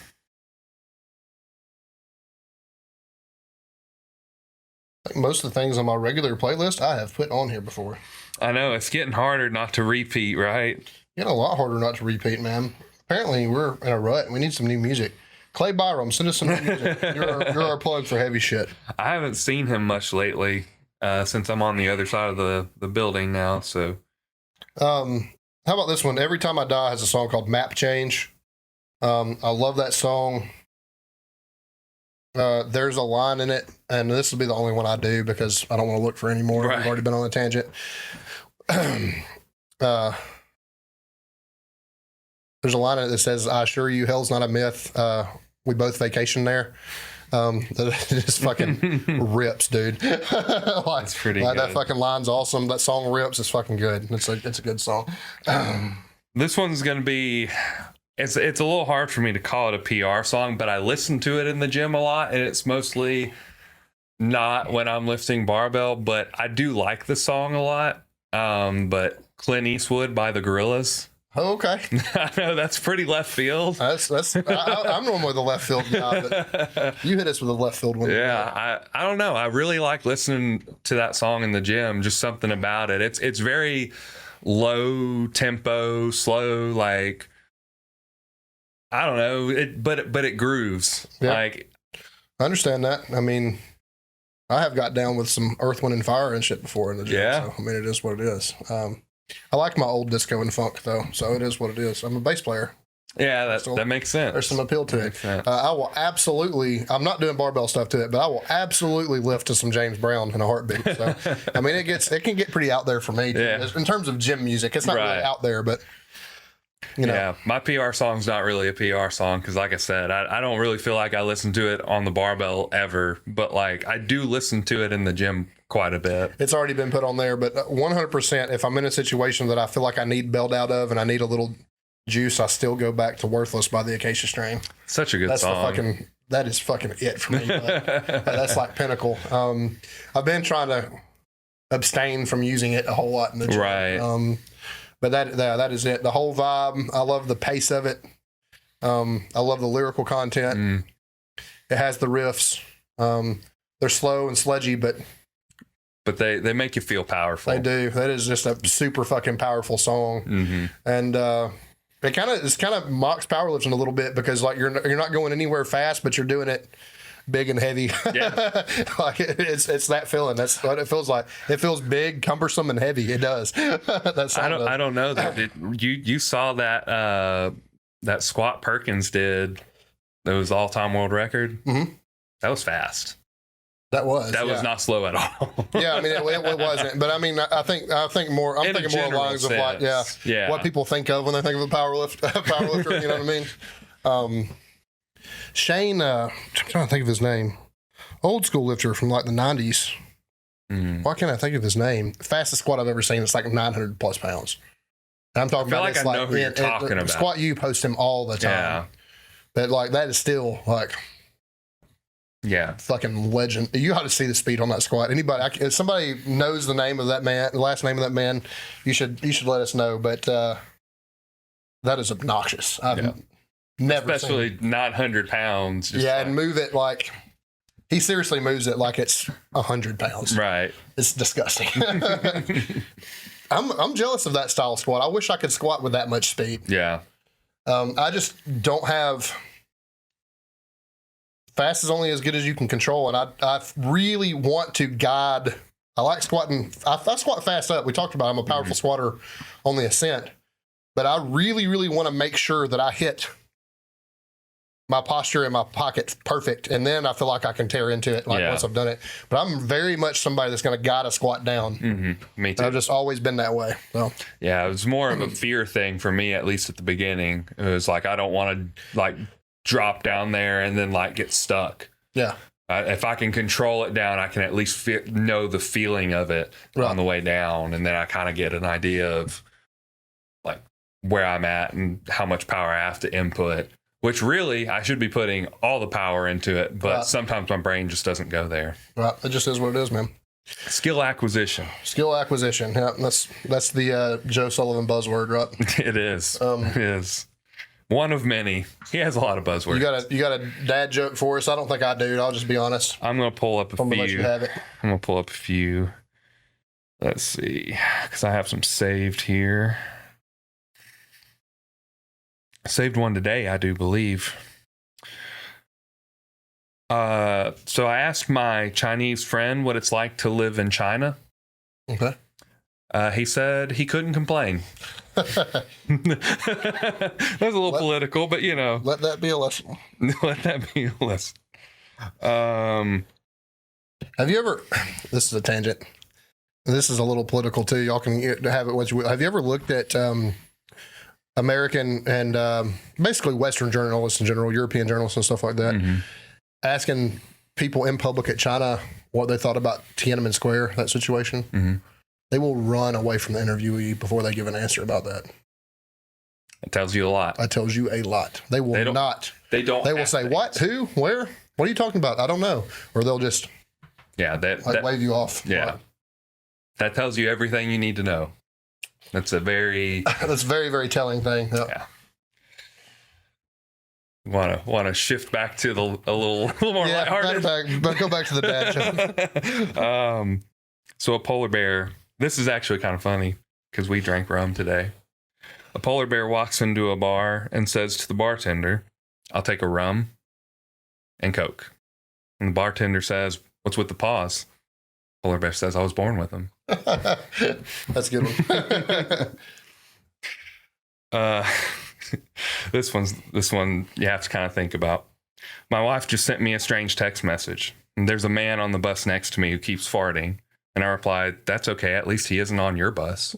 [SPEAKER 1] Most of the things on my regular playlist I have put on here before.
[SPEAKER 2] I know it's getting harder not to repeat, right?
[SPEAKER 1] Getting a lot harder not to repeat, man. Apparently, we're in a rut. We need some new music. Clay Byram, send us some new music. You're our plug for heavy shit.
[SPEAKER 2] I haven't seen him much lately since I'm on the other side of the building now. So,
[SPEAKER 1] how about this one? Every Time I Die has a song called Map Change. I love that song. There's a line in it, and this will be the only one I do because I don't want to look for any more.
[SPEAKER 2] Right.
[SPEAKER 1] We've already been on a tangent. There's a line in it that says, "I assure you, hell's not a myth. We both vacation there." That just fucking rips, dude.
[SPEAKER 2] That's pretty
[SPEAKER 1] like,
[SPEAKER 2] good.
[SPEAKER 1] that fucking line's awesome. That song rips. It's fucking good. It's a good song.
[SPEAKER 2] This one's gonna be. It's a little hard for me to call it a PR song, but I listen to it in the gym a lot, and it's mostly not when I'm lifting barbell. But I do like the song a lot. But Clint Eastwood by the Gorillaz.
[SPEAKER 1] Oh, okay.
[SPEAKER 2] I know that's pretty left field.
[SPEAKER 1] I'm normally the left field guy, but you hit us with a left field one.
[SPEAKER 2] Yeah, I don't know. I really like listening to that song in the gym. Just something about it. It's very low tempo, slow. Like I don't know. But it grooves.
[SPEAKER 1] Yeah.
[SPEAKER 2] Like
[SPEAKER 1] I understand that. I mean, I have got down with some Earth, Wind, and Fire and shit before in the gym.
[SPEAKER 2] Yeah.
[SPEAKER 1] So, I mean, it is what it is. I like my old disco and funk though, so it is what it is. I'm a bass player.
[SPEAKER 2] yeah,
[SPEAKER 1] So,
[SPEAKER 2] that makes sense.
[SPEAKER 1] There's some appeal to it.
[SPEAKER 2] Makes sense.
[SPEAKER 1] I will absolutely. I'm not doing barbell stuff to it, but I will absolutely lift to some James Brown in a heartbeat. So, I mean, it can get pretty out there for me too.
[SPEAKER 2] Yeah.
[SPEAKER 1] In terms of gym music. It's not
[SPEAKER 2] Right.
[SPEAKER 1] really out there, but you know,
[SPEAKER 2] Yeah, my PR song's not really a PR song because, like I said, I don't really feel like I listen to it on the barbell ever, but like I do listen to it in the gym quite a bit.
[SPEAKER 1] it's already been put on there. But 100%, if I'm in a situation that I feel like I need bailed out of and I need a little juice, I still go back to Worthless by the Acacia Strain.
[SPEAKER 2] Such a good
[SPEAKER 1] That's
[SPEAKER 2] song.
[SPEAKER 1] that is fucking it for me. That's like pinnacle. I've been trying to abstain from using it a whole lot in the gym.
[SPEAKER 2] Right.
[SPEAKER 1] But that is it. The whole vibe. I love the pace of it. I love the lyrical content.
[SPEAKER 2] Mm.
[SPEAKER 1] It has the riffs. They're slow and sludgy, but
[SPEAKER 2] They make you feel powerful.
[SPEAKER 1] they do. That is just a super fucking powerful song.
[SPEAKER 2] Mm-hmm.
[SPEAKER 1] And it kind of mocks powerlifting a little bit because like you're not going anywhere fast, but you're doing it big and heavy.
[SPEAKER 2] Yeah.
[SPEAKER 1] Like it's that feeling. That's what it feels like. It feels big, cumbersome, and heavy. It does. That's
[SPEAKER 2] I don't know though. You saw that squat Perkins did? That was all-time world record.
[SPEAKER 1] Mhm.
[SPEAKER 2] That was fast.
[SPEAKER 1] That was
[SPEAKER 2] not slow at all.
[SPEAKER 1] Yeah, I mean it wasn't. But I mean I think more. I'm
[SPEAKER 2] In a
[SPEAKER 1] thinking more along lines of like
[SPEAKER 2] yeah.
[SPEAKER 1] what people think of when they think of a powerlifter. You know what I mean? Shane, I'm trying to think of his name. Old school lifter from like the 90s.
[SPEAKER 2] Mm.
[SPEAKER 1] Why can't I think of his name? Fastest squat I've ever seen. It's like 900 plus pounds. And I'm talking
[SPEAKER 2] I feel
[SPEAKER 1] about
[SPEAKER 2] like
[SPEAKER 1] it's
[SPEAKER 2] I know who you're talking about.
[SPEAKER 1] Squat U post him all the time.
[SPEAKER 2] Yeah.
[SPEAKER 1] But like that is still like
[SPEAKER 2] Yeah.
[SPEAKER 1] fucking legend. You ought to see the speed on that squat. Anybody, if somebody knows the name of that man, the last name of that man, you should let us know. But that is obnoxious. I've never
[SPEAKER 2] Especially 900 pounds. just
[SPEAKER 1] yeah,
[SPEAKER 2] like-
[SPEAKER 1] and move it like he seriously moves it like it's 100 pounds.
[SPEAKER 2] Right.
[SPEAKER 1] It's disgusting. I'm jealous of that style squat. I wish I could squat with that much speed.
[SPEAKER 2] Yeah.
[SPEAKER 1] I just don't have. Fast is only as good as you can control, and I really want to guide. I like squatting. I squat fast up. We talked about I'm a powerful squatter on the ascent, but I really, really want to make sure that I hit my posture and my pocket perfect, and then I feel like I can tear into it once I've done it. But I'm very much somebody that's going to guide a squat down.
[SPEAKER 2] Mm-hmm. Me too.
[SPEAKER 1] I've just always been that way. So
[SPEAKER 2] Yeah, it was more of a fear thing for me, at least at the beginning. It was like I don't want to like drop down there and then like get stuck.
[SPEAKER 1] yeah,
[SPEAKER 2] If I can control it down, I can at least know the feeling of it
[SPEAKER 1] Right.
[SPEAKER 2] on the way down, and then I kind of get an idea of like where I'm at and how much power I have to input. Which really, I should be putting all the power into it, but
[SPEAKER 1] Right.
[SPEAKER 2] sometimes my brain just doesn't go there.
[SPEAKER 1] right. It just is what it is, man.
[SPEAKER 2] Skill acquisition.
[SPEAKER 1] Skill acquisition. Yeah, that's the Joe Sullivan buzzword, right?
[SPEAKER 2] It is. It is. One of many. He has a lot of buzzwords.
[SPEAKER 1] You got a dad joke for us? I don't think I do. I'll just be honest.
[SPEAKER 2] I'm going to pull up a
[SPEAKER 1] I'm gonna let
[SPEAKER 2] few.
[SPEAKER 1] you have it.
[SPEAKER 2] I'm going to pull up a few. Let's see, because I have some saved here. Saved one today, I do believe. So I asked my Chinese friend what it's like to live in China.
[SPEAKER 1] Okay.
[SPEAKER 2] He said he couldn't complain. That's a little political, but you know.
[SPEAKER 1] Let that be a lesson.
[SPEAKER 2] Let that be a lesson.
[SPEAKER 1] Have you ever, this is a tangent. This is a little political too. Y'all can have it what you will. Have you ever looked at American and basically Western journalists in general, European journalists and stuff like that, asking people in public at China what they thought about Tiananmen Square, that situation? They will run away from the interviewee before they give an answer about that.
[SPEAKER 2] It tells you a lot.
[SPEAKER 1] That tells you a lot. They will not.
[SPEAKER 2] They don't.
[SPEAKER 1] They will say, what? Who? Where? What are you talking about? I don't know. Or they'll just wave you off.
[SPEAKER 2] Yeah.
[SPEAKER 1] Right.
[SPEAKER 2] That tells you everything you need to know. That's a very...
[SPEAKER 1] That's a very, very telling thing. Yep.
[SPEAKER 2] Yeah. Want to shift back to a little more lighthearted?
[SPEAKER 1] But go back to the dad joke.
[SPEAKER 2] So a polar bear... This is actually kind of funny because we drank rum today. A polar bear walks into a bar and says to the bartender, "I'll take a rum and Coke." And the bartender says, "What's with the paws?" Polar bear says, "I was born with them."
[SPEAKER 1] That's a good one.
[SPEAKER 2] This one you have to kind of think about. My wife just sent me a strange text message. And there's a man on the bus next to me who keeps farting. And I replied, "That's okay. At least he isn't on your bus."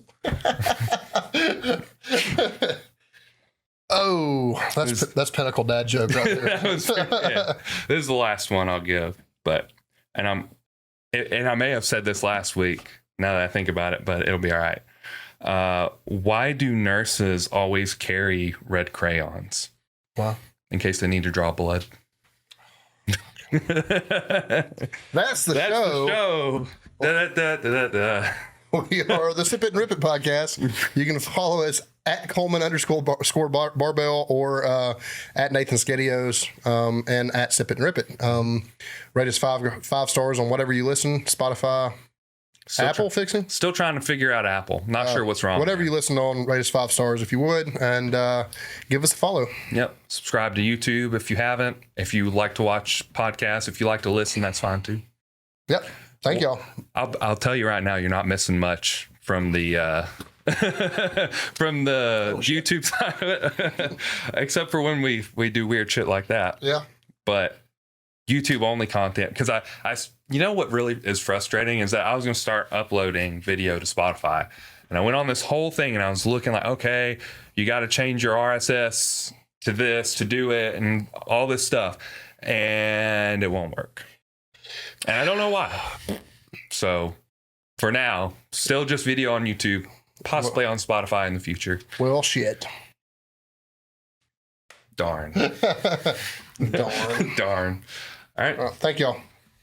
[SPEAKER 1] Oh, that's pinnacle dad joke right there.
[SPEAKER 2] This is the last one I'll give, and I may have said this last week. Now that I think about it, but it'll be all right. Why do nurses always carry red crayons?
[SPEAKER 1] Wow.
[SPEAKER 2] In case they need to draw blood.
[SPEAKER 1] That's the show.
[SPEAKER 2] Da, da, da, da.
[SPEAKER 1] We are the Sip It and Rip It podcast. You can follow us at Coleman_Barbell or at Nathan Skedios and at Sip It and Rip It. Rate us five stars on whatever you listen. Spotify, Apple fixing?
[SPEAKER 2] Still trying to figure out Apple. Not sure what's wrong.
[SPEAKER 1] Whatever you listen on, rate us 5 stars if you would, and give us a follow.
[SPEAKER 2] Yep. Subscribe to YouTube if you haven't. If you like to watch podcasts, if you like to listen, that's fine too.
[SPEAKER 1] Yep. Thank y'all.
[SPEAKER 2] I'll tell you right now, you're not missing much from the YouTube side of it, except for when we do weird shit like that.
[SPEAKER 1] Yeah.
[SPEAKER 2] But YouTube only content, because I you know what really is frustrating is that I was going to start uploading video to Spotify, and I went on this whole thing and I was looking like, okay, you got to change your RSS to this to do it and all this stuff, and it won't work. And I don't know why. So for now, still just video on YouTube, possibly on Spotify in the future.
[SPEAKER 1] Well, shit.
[SPEAKER 2] Darn.
[SPEAKER 1] Darn.
[SPEAKER 2] Darn. All right.
[SPEAKER 1] Thank y'all.